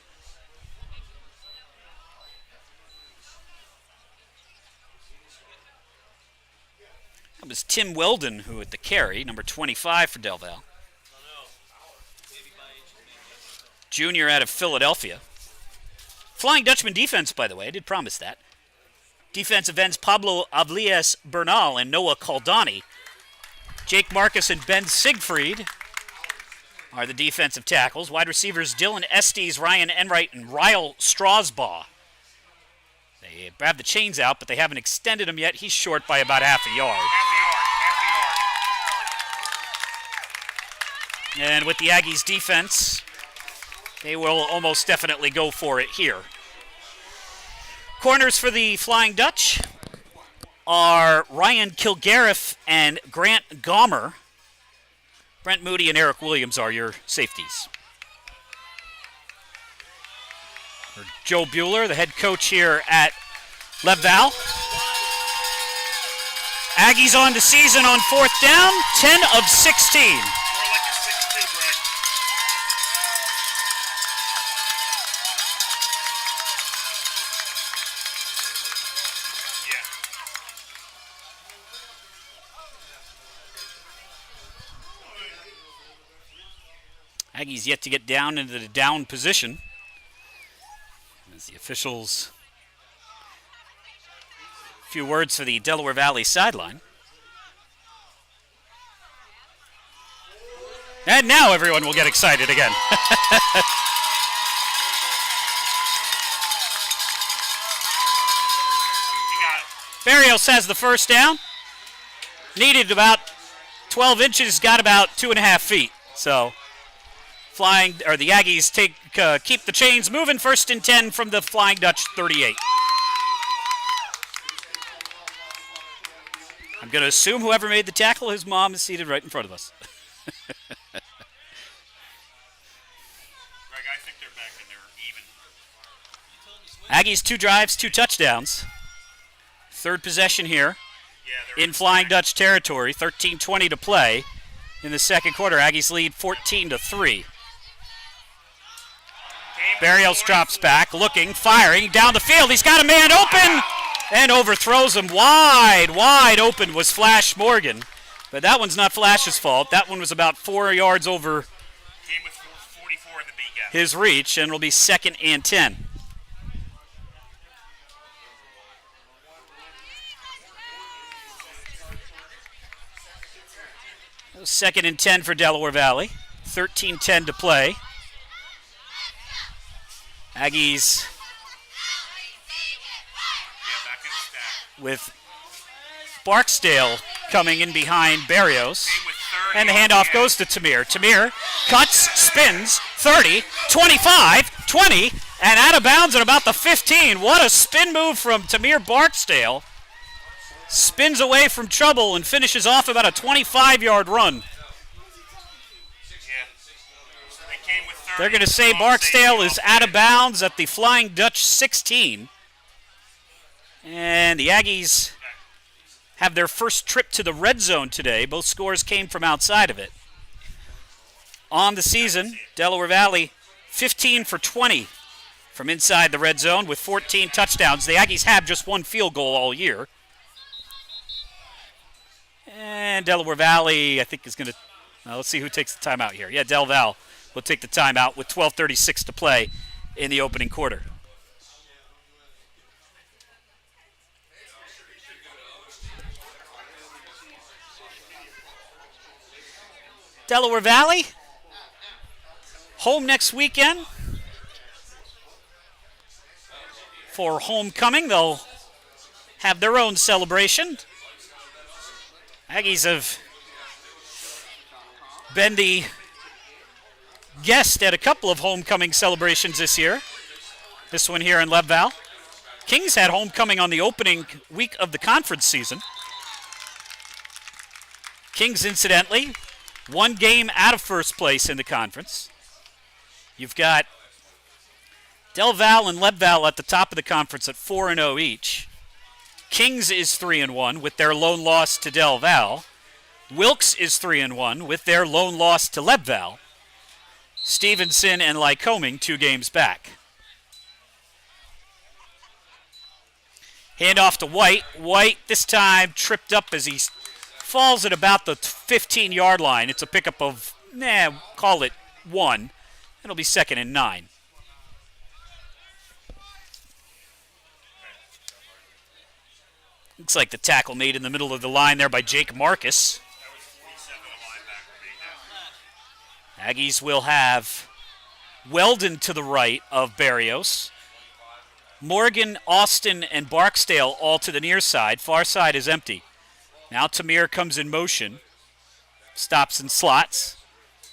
That was Tim Weldon who had the carry, number 25 for Del Val. Junior out of Philadelphia. Flying Dutchman defense, by the way, I did promise that. Defensive ends Pablo Avlias Bernal and Noah Caldani. Jake Marcus and Ben Siegfried are the defensive tackles. Wide receivers Dylan Estes, Ryan Enright, and Ryle Strasbaugh. They have the chains out, but they haven't extended them yet. He's short by about half a yard. And with the Aggies defense, they will almost definitely go for it here. Corners for the Flying Dutch are Ryan Kilgariff and Grant Gomer. Brent Moody and Eric Williams are your safeties. For Joe Bueller, the head coach here at Lebanon. Aggies on the season on 4th down, 10 of 16. More like a 6-2, Greg. Yeah. Aggies yet to get down into the down position. As the officials, a few words for the Delaware Valley sideline. And now everyone will get excited again. Barrios has the first down. Needed about 12 inches, got about 2.5 feet. So the Aggies keep the chains moving. 1st and 10 from the Flying Dutch 38. I'm going to assume whoever made the tackle, his mom is seated right in front of us. Greg, I think they're back and they're even. Aggies 2 drives, 2 touchdowns. 3rd possession here in Flying Dutch territory. 13:20 to play in the second quarter. Aggies lead 14-3. Barrios drops back, looking, firing, down the field. He's got a man open and overthrows him. Wide open was Flash Morgan. But that one's not Flash's fault. That one was about 4 yards over Came with 44 in the beat gap. his reach, and it'll be 2nd and 10. Second and 10 for Delaware Valley. 13:10 to play. Aggies Back in the stack. with Barksdale coming in behind Barrios. Came with 30 And the on handoff end. goes to Tamir. Tamir cuts, spins, 30, 25, 20, and out of bounds at about the 15. What a spin move from Tamir Barksdale. Spins away from trouble and finishes off about a 25-yard run. Yeah. So they came with 30. They're going to say Barksdale is out of bounds at the Flying Dutch 16. And the Aggies have their first trip to the red zone today. Both scores came from outside of it. On the season, Delaware Valley 15 for 20 from inside the red zone with 14 touchdowns. The Aggies have just one field goal all year. And Delaware Valley, I think, is going to... let's see who takes the timeout here. Yeah, Del Val will take the timeout with 12:36 to play in the opening quarter. Delaware Valley, home next weekend for homecoming. They'll have their own celebration. Aggies have been the guest at a couple of homecoming celebrations this year. This one here in Lebanon. Kings had homecoming on the opening week of the conference season. Kings, incidentally, one game out of first place in the conference. You've got Del Val and Leb Val at the top of the conference at 4-0 each. Kings is 3-1 with their lone loss to Del Val. Wilkes is 3-1 with their lone loss to Leb Val. Stevenson and Lycoming 2 games back. Hand off to White. White this time tripped up as he falls at about the 15-yard line. It's a pickup of, call it 1. It'll be 2nd and 9. Looks like the tackle made in the middle of the line there by Jake Marcus. Aggies will have Weldon to the right of Barrios. Morgan, Austin, and Barksdale all to the near side. Far side is empty. Now Tamir comes in motion. Stops and slots.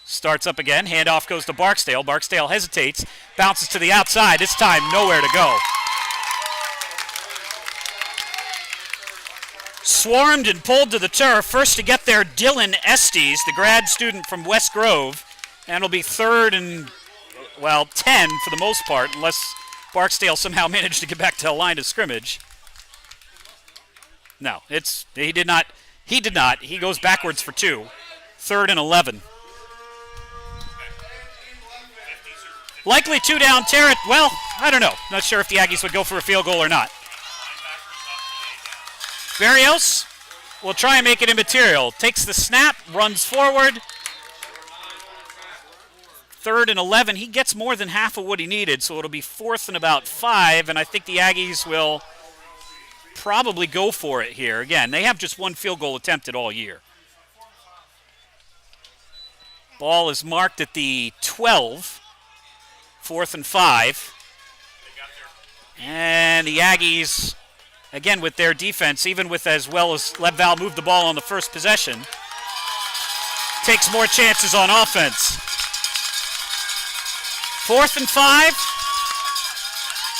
Starts up again. Handoff goes to Barksdale. Barksdale hesitates. Bounces to the outside. This time nowhere to go. Swarmed and pulled to the turf. First to get there, Dylan Estes, the grad student from West Grove. And it'll be 3rd and, 10 for the most part, unless Barksdale somehow managed to get back to the line of scrimmage. No, he did not. He goes backwards for 2. 3rd and 11. Likely 2 down territory. Well, I don't know. Not sure if the Aggies would go for a field goal or not. Barrios will try and make it immaterial. Takes the snap, runs forward. 3rd and 11. He gets more than half of what he needed, so it'll be 4th and about 5, and I think the Aggies will probably go for it here. Again, they have just 1 field goal attempted all year. Ball is marked at the 12. 4th and 5. And the Aggies, again with their defense, even with as well as Leb Val moved the ball on the first possession, takes more chances on offense. 4th and 5.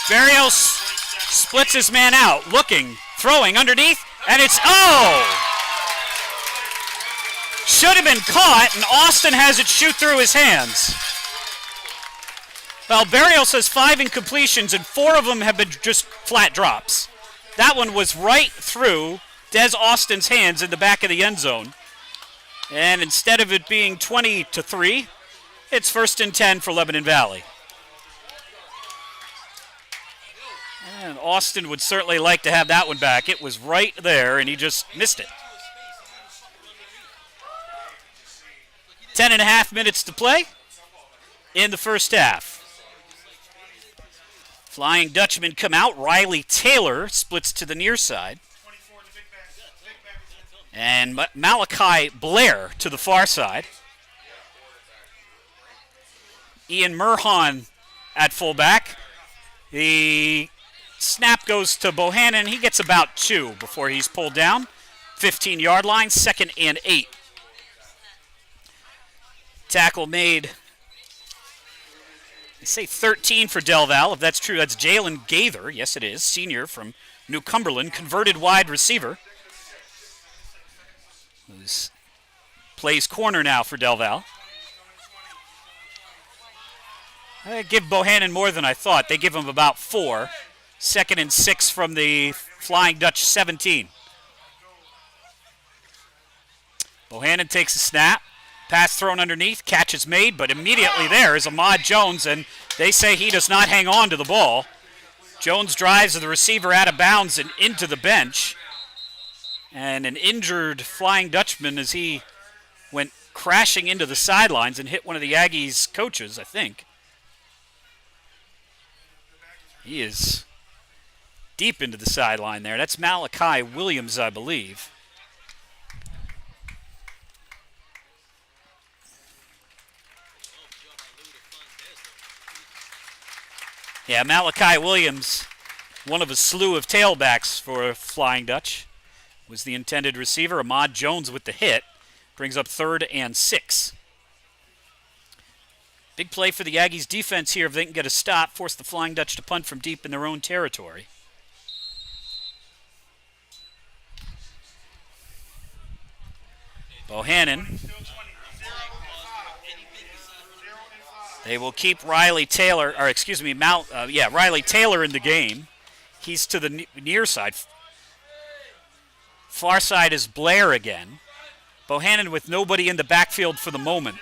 Barrios splits his man out, looking, throwing underneath, and it's, should have been caught, and Austin has it shoot through his hands. Well, Barrios has 5 incompletions, and 4 of them have been just flat drops. That one was right through Des Austin's hands in the back of the end zone. And instead of it being 20-3, it's 1st and 10 for Lebanon Valley. And Austin would certainly like to have that one back. It was right there, and he just missed it. 10.5 minutes to play in the first half. Flying Dutchmen come out. Riley Taylor splits to the near side. And Malachi Blair to the far side. Ian Murhan at fullback. The snap goes to Bohannon. He gets about 2 before he's pulled down. 15-yard line, 2nd and 8. Tackle made, I say 13 for Del Val. If that's true, that's Jalen Gaither. Yes, it is. Senior from New Cumberland, converted wide receiver. Who's plays corner now for Del Val. I give Bohannon more than I thought. They give him about 4. 2nd and 6 from the Flying Dutch 17. Bohannon takes a snap. Pass thrown underneath. Catch is made, but immediately there is Ahmad Jones, and they say he does not hang on to the ball. Jones drives the receiver out of bounds and into the bench. And an injured Flying Dutchman as he went crashing into the sidelines and hit one of the Aggies' coaches, I think. He is deep into the sideline there. That's Malachi Williams, I believe. Yeah, Malachi Williams, one of a slew of tailbacks for Flying Dutch, was the intended receiver. Ahmad Jones with the hit brings up 3rd and 6. Big play for the Aggies defense here if they can get a stop, force the Flying Dutch to punt from deep in their own territory. Bohannon. They will keep Riley Taylor in the game. He's to the near side. Far side is Blair again. Bohannon with nobody in the backfield for the moment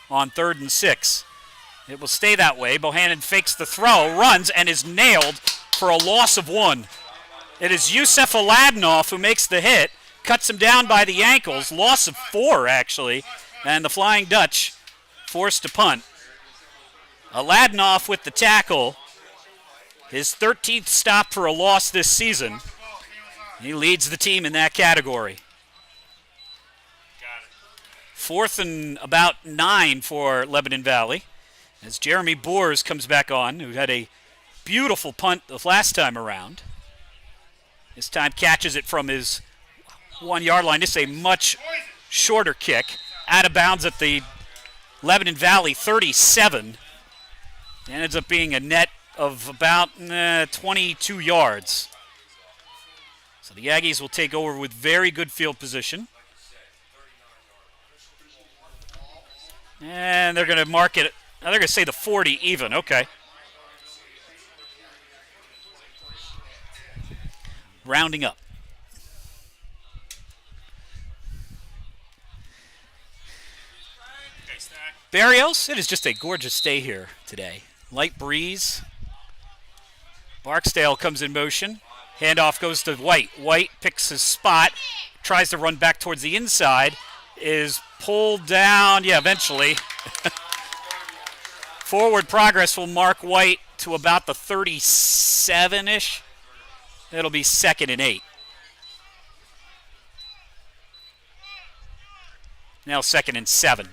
on 3rd and 6. It will stay that way. Bohannon fakes the throw, runs, and is nailed for a loss of 1. It is Yusef Aladinoff who makes the hit, cuts him down by the ankles, loss of 4 actually, and the Flying Dutch forced to punt. Aladinoff with the tackle, his 13th stop for a loss this season. He leads the team in that category. 4th and about 9 for Lebanon Valley as Jeremy Boers comes back on, who had a beautiful punt the last time around. This time catches it from his 1-yard line. This is a much shorter kick. Out of bounds at the Lebanon Valley 37. And ends up being a net of about 22 yards. So the Aggies will take over with very good field position. And they're going to mark it. They're going to say the 40 even. Okay. Rounding up. Barrios, it is just a gorgeous day here today. Light breeze. Barksdale comes in motion. Handoff goes to White. White picks his spot, tries to run back towards the inside, is pulled down. Yeah, eventually. Forward progress will mark White to about the 37-ish. It'll be 2nd and 8. Now 2nd and 7.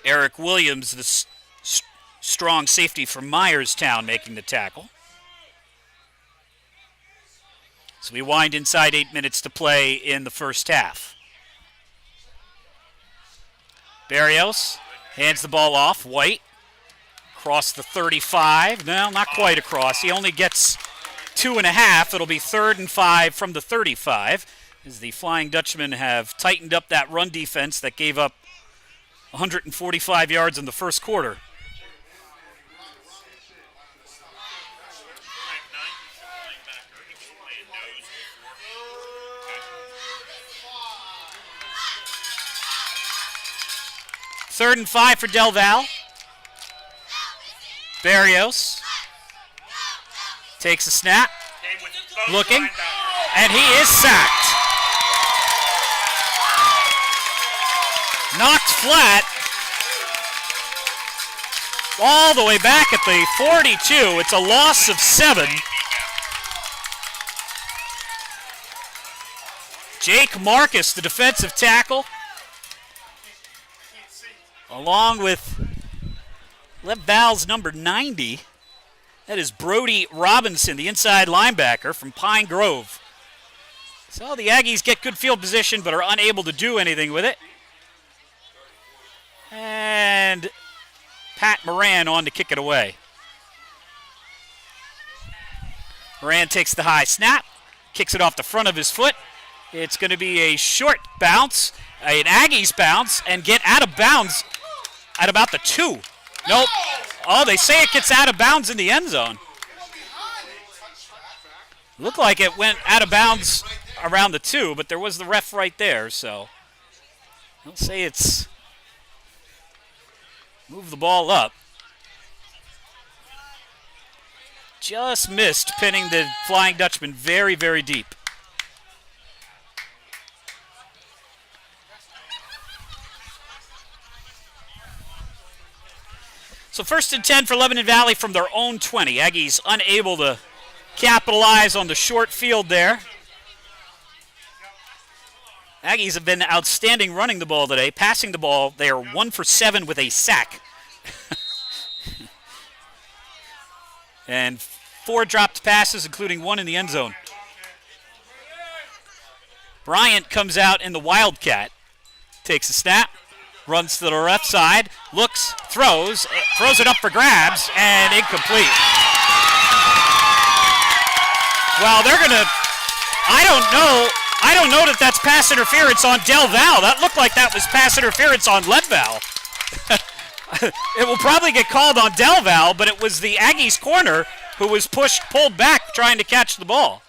Eric Williams, the strong safety from Myerstown, making the tackle. So we wind inside 8 minutes to play in the first half. Barrios hands the ball off. White across the 35. No, not quite across. He only gets 2.5. It'll be 3rd and 5 from the 35 as the Flying Dutchmen have tightened up that run defense that gave up 145 yards in the first quarter. Third and 5 for Del Val. Barrios takes a snap, looking, and he is sacked. Knocked flat all the way back at the 42. It's a loss of 7. Jake Marcus, the defensive tackle, along with Lev Val's number 90. That is Brody Robinson, the inside linebacker from Pine Grove. So the Aggies get good field position but are unable to do anything with it. And Pat Moran on to kick it away. Moran takes the high snap, kicks it off the front of his foot. It's going to be a short bounce, an Aggies bounce, and get out of bounds at about the 2. Nope. Oh, they say it gets out of bounds in the end zone. Looked like it went out of bounds around the 2, but there was the ref right there, so they'll say it's move the ball up. Just missed, pinning the Flying Dutchman very, very deep. So 1st and 10 for Lebanon Valley from their own 20. Aggies unable to capitalize on the short field there. Aggies have been outstanding running the ball today. Passing the ball, they are 1 for 7 with a sack. And 4 dropped passes, including 1 in the end zone. Bryant comes out in the Wildcat. Takes a snap, runs to the left side, looks, throws it up for grabs, and incomplete. Well, they're going to, I don't know that that's pass interference on Del Val. That looked like that was pass interference on Leadval. It will probably get called on Del Val, but it was the Aggies corner who was pulled back trying to catch the ball.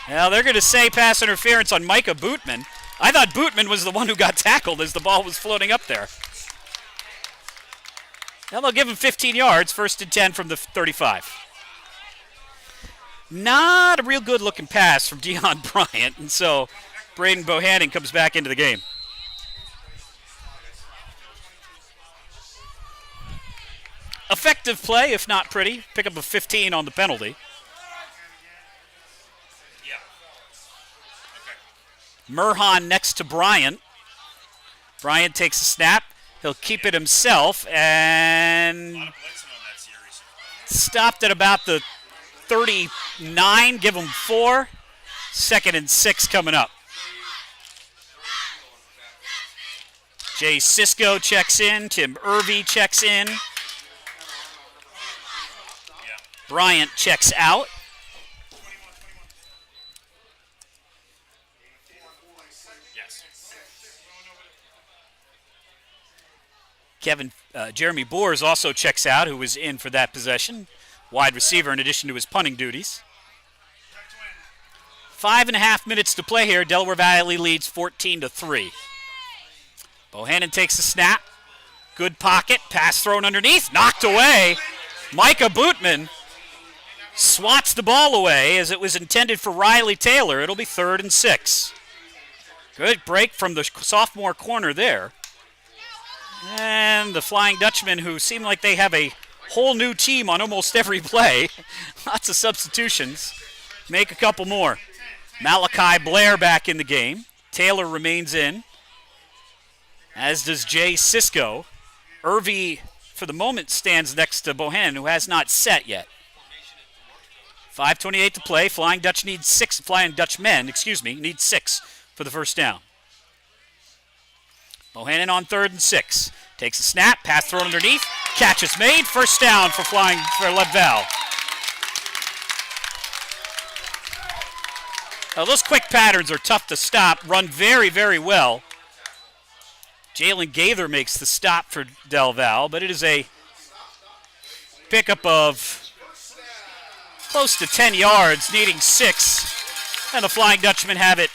Now they're going to say pass interference on Micah Bootman. I thought Bootman was the one who got tackled as the ball was floating up there. Now they'll give him 15 yards, 1st and 10 from the 35. Not a real good-looking pass from Deion Bryant, and so Braden Bohannon comes back into the game. Effective play, if not pretty. Pick up a 15 on the penalty. Merhan next to Bryant. Bryant takes a snap. He'll keep it himself and stopped at about the 39. Give him 4. 2nd and 6 coming up. Jay Sisko checks in. Tim Irvey checks in. Bryant checks out. Jeremy Boers also checks out, who was in for that possession. Wide receiver in addition to his punting duties. 5.5 minutes to play here. Delaware Valley leads 14-3. Bohannon takes a snap. Good pocket. Pass thrown underneath. Knocked away. Micah Bootman swats the ball away as it was intended for Riley Taylor. It'll be 3rd and 6. Good break from the sophomore corner there. And the Flying Dutchmen, who seem like they have a whole new team on almost every play. Lots of substitutions. Make a couple more. Malachi Blair back in the game. Taylor remains in, as does Jay Sisko. Irvy, for the moment, stands next to Bohannon, who has not set yet. 5:28 to play. Flying Dutchmen need 6 for the first down. Bohannon on 3rd and 6. Takes a snap, pass thrown underneath, catch is made, 1st down for Leadval. Now those quick patterns are tough to stop, run very, very well. Jalen Gaither makes the stop for Del Val, but it is a pickup of close to 10 yards, needing 6. And the Flying Dutchmen have it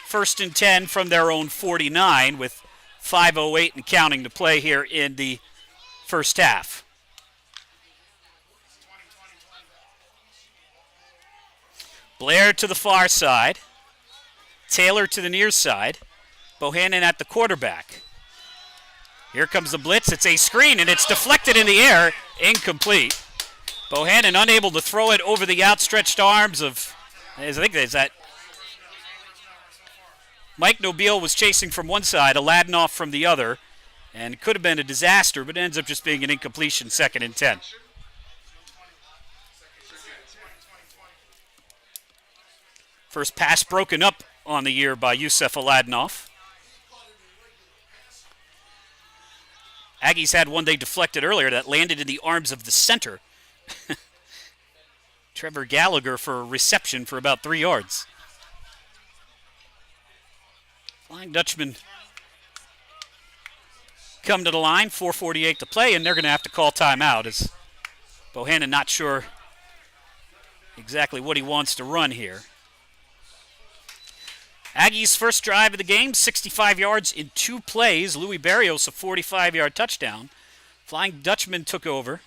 1st and 10 from their own 49 with 5:08 and counting to play here in the first half. Blair to the far side. Taylor to the near side. Bohannon at the quarterback. Here comes the blitz. It's a screen, and it's deflected in the air. Incomplete. Bohannon unable to throw it over the outstretched arms of, I think there's that. Mike Nobile was chasing from one side, Aladinoff from the other, and it could have been a disaster, but it ends up just being an incompletion, 2nd and 10. First pass broken up on the year by Yusef Aladinoff. Aggies had one they deflected earlier that landed in the arms of the center. Trevor Gallagher for a reception for about 3 yards. Flying Dutchmen come to the line, 4:48 to play, and they're going to have to call timeout as Bohannon not sure exactly what he wants to run here. Aggies' first drive of the game, 65 yards in 2 plays. Louis Barrios, a 45-yard touchdown. Flying Dutchman took over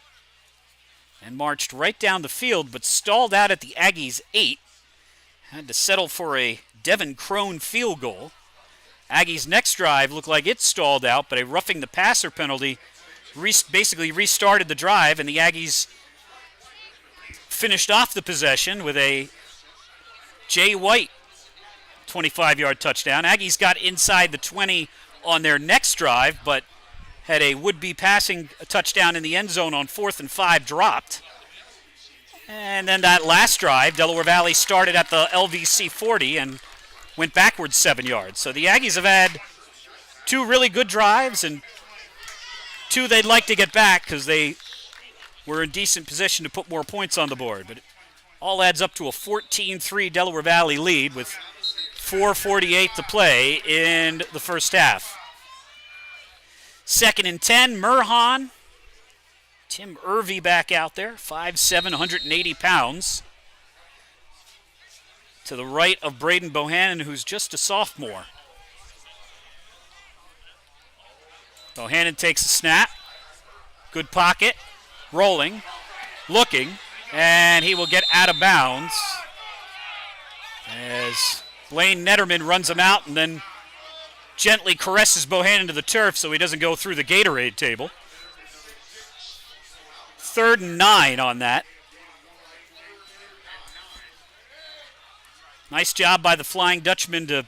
and marched right down the field, but stalled out at the Aggies' 8. Had to settle for a Devin Crone field goal. Aggies' next drive looked like it stalled out, but a roughing the passer penalty basically restarted the drive, and the Aggies finished off the possession with a Jay White 25-yard touchdown. Aggies got inside the 20 on their next drive, but had a would-be passing touchdown in the end zone on 4th and 5 dropped. And then that last drive, Delaware Valley started at the LVC 40 and went backwards 7 yards. So the Aggies have had 2 really good drives and 2 they'd like to get back because they were in decent position to put more points on the board. But All adds up to a 14-3 Delaware Valley lead with 4:48 to play in the first half. 2nd and 10, Merhan. Tim Irvey back out there, 5'7", 180 pounds. To the right of Braden Bohannon, who's just a sophomore. Bohannon takes a snap. Good pocket. Rolling. Looking. And he will get out of bounds as Blaine Netterman runs him out and then gently caresses Bohannon to the turf so he doesn't go through the Gatorade table. 3rd and 9 on that. Nice job by the Flying Dutchmen to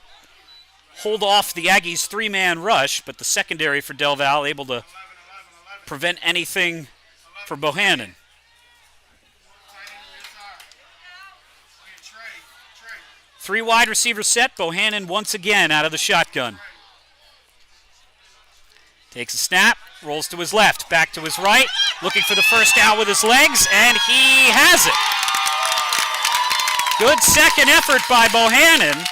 hold off the Aggies' 3-man rush, but the secondary for Del Val able to prevent anything for Bohannon. Three wide receiver set. Bohannon once again out of the shotgun. Takes a snap, rolls to his left, back to his right, looking for the first down with his legs, and he has it. Good second effort by Bohannon.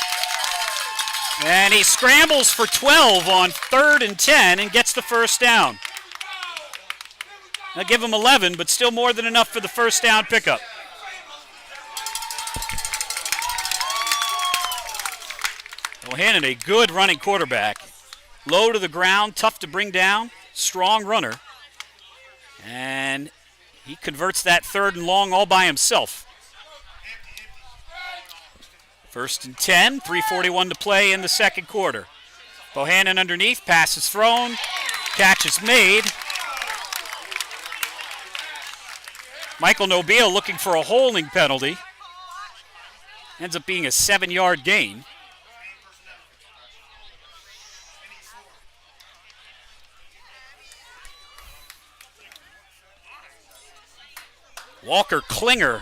And he scrambles for 12 on 3rd and 10 and gets the first down. I'll give him 11, but still more than enough for the first down pickup. Bohannon, a good running quarterback. Low to the ground, tough to bring down, strong runner. And he converts that 3rd and long all by himself. 1st and 10, 3:41 to play in the second quarter. Bohannon underneath, pass is thrown, catch is made. Michael Nobile looking for a holding penalty. Ends up being a 7-yard gain. Walker Klinger,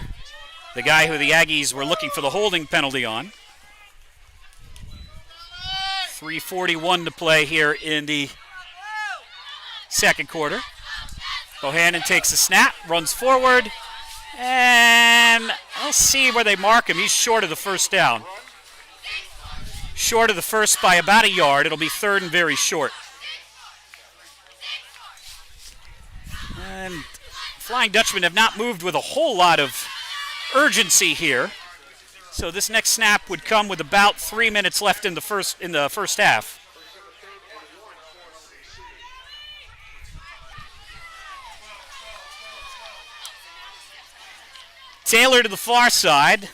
the guy who the Aggies were looking for the holding penalty on. 3:41 to play here in the second quarter. Bohannon takes a snap, runs forward, and I'll see where they mark him. He's short of the first down. Short of the first by about a yard. It'll be 3rd and very short. And Flying Dutchmen have not moved with a whole lot of urgency here. So this next snap would come with about 3 minutes left in the first half. Taylor to the far side.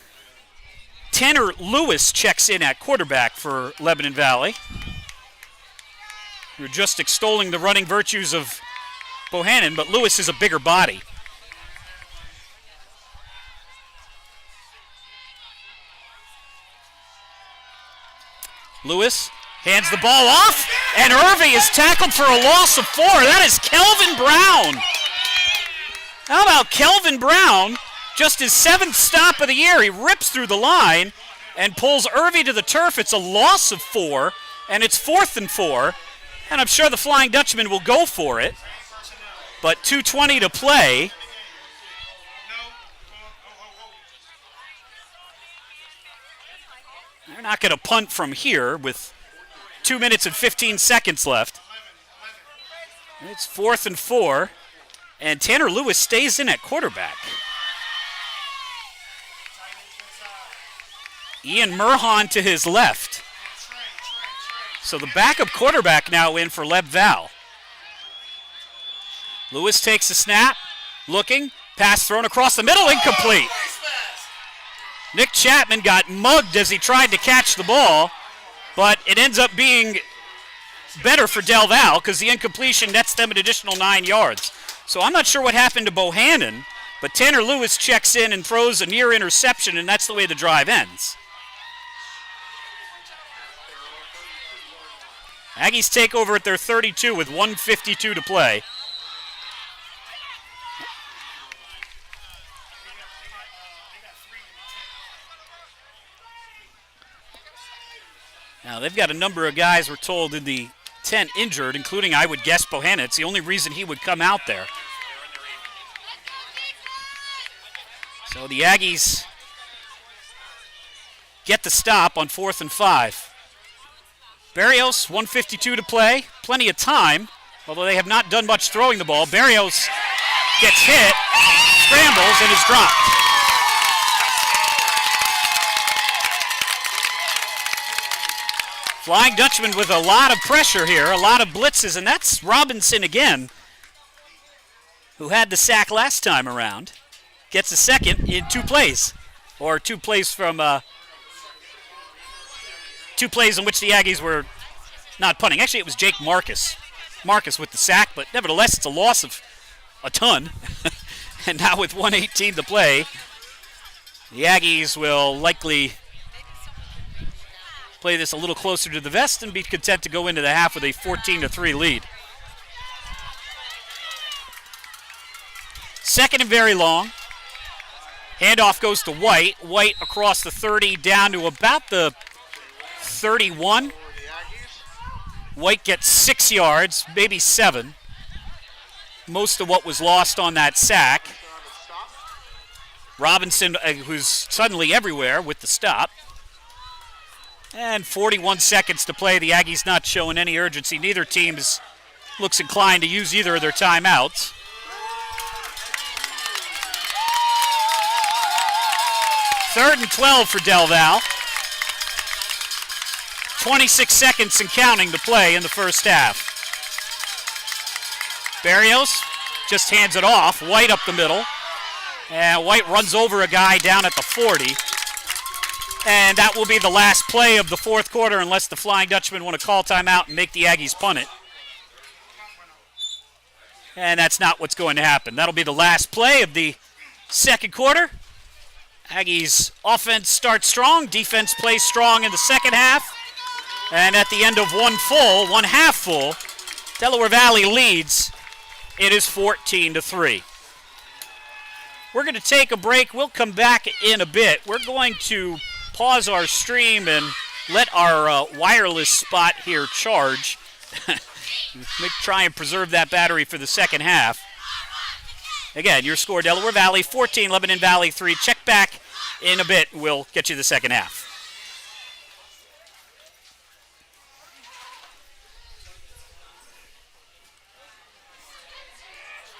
Tanner Lewis checks in at quarterback for Lebanon Valley. We're just extolling the running virtues of Bohannon, but Lewis is a bigger body. Lewis hands the ball off, and Irving is tackled for a loss of 4. That is Kelvin Brown. How about Kelvin Brown? Just his 7th stop of the year. He rips through the line and pulls Irving to the turf. It's a loss of 4, and it's 4th and 4. And I'm sure the Flying Dutchman will go for it. But 2:20 to play. They're not going to punt from here with 2 minutes and 15 seconds left. It's 4th and 4, and Tanner Lewis stays in at quarterback. Ian Merhan to his left. So the backup quarterback now in for Leb Val. Lewis takes the snap, looking, pass thrown across the middle, incomplete. Nick Chapman got mugged as he tried to catch the ball, but it ends up being better for Del Val because the incompletion nets them an additional 9 yards. So I'm not sure what happened to Bohannon, but Tanner Lewis checks in and throws a near interception, and that's the way the drive ends. Aggies take over at their 32 with 1:52 to play. Now, they've got a number of guys, we're told, in the tent injured, including, I would guess, Bohannon. It's the only reason he would come out there. So the Aggies get the stop on 4th and 5. Barrios, 1:52 to play. Plenty of time, although they have not done much throwing the ball. Barrios gets hit, scrambles, and is dropped. Flying Dutchman with a lot of pressure here, a lot of blitzes, and that's Robinson again, who had the sack last time around. Gets a second in 2 plays, or 2 plays from 2 plays in which the Aggies were not punting. Actually, it was Jake Marcus with the sack, but nevertheless, it's a loss of a ton. And now with 1:18 to play, the Aggies will likely play this a little closer to the vest and be content to go into the half with a 14-3 lead. Second and very long. Handoff goes to White. White across the 30 down to about the 31. White gets 6 yards, maybe 7. Most of what was lost on that sack. Robinson, who's suddenly everywhere with the stop. And 41 seconds to play. The Aggies not showing any urgency. Neither team looks inclined to use either of their timeouts. Third and 12 for Del Val. 26 seconds and counting to play in the first half. Barrios just hands it off. White up the middle. And White runs over a guy down at the 40. And that will be the last play of the fourth quarter unless the Flying Dutchmen want to call timeout and make the Aggies punt it. And that's not what's going to happen. That'll be the last play of the second quarter. Aggies offense starts strong. Defense plays strong in the second half. And at the end of one half full, Delaware Valley leads. It is 14-3. We're going to take a break. We'll come back in a bit. We're going to pause our stream and let our wireless spot here charge. Try and preserve that battery for the second half. Again, your score, Delaware Valley 14, Lebanon Valley 3. Check back in a bit. We'll get you the second half.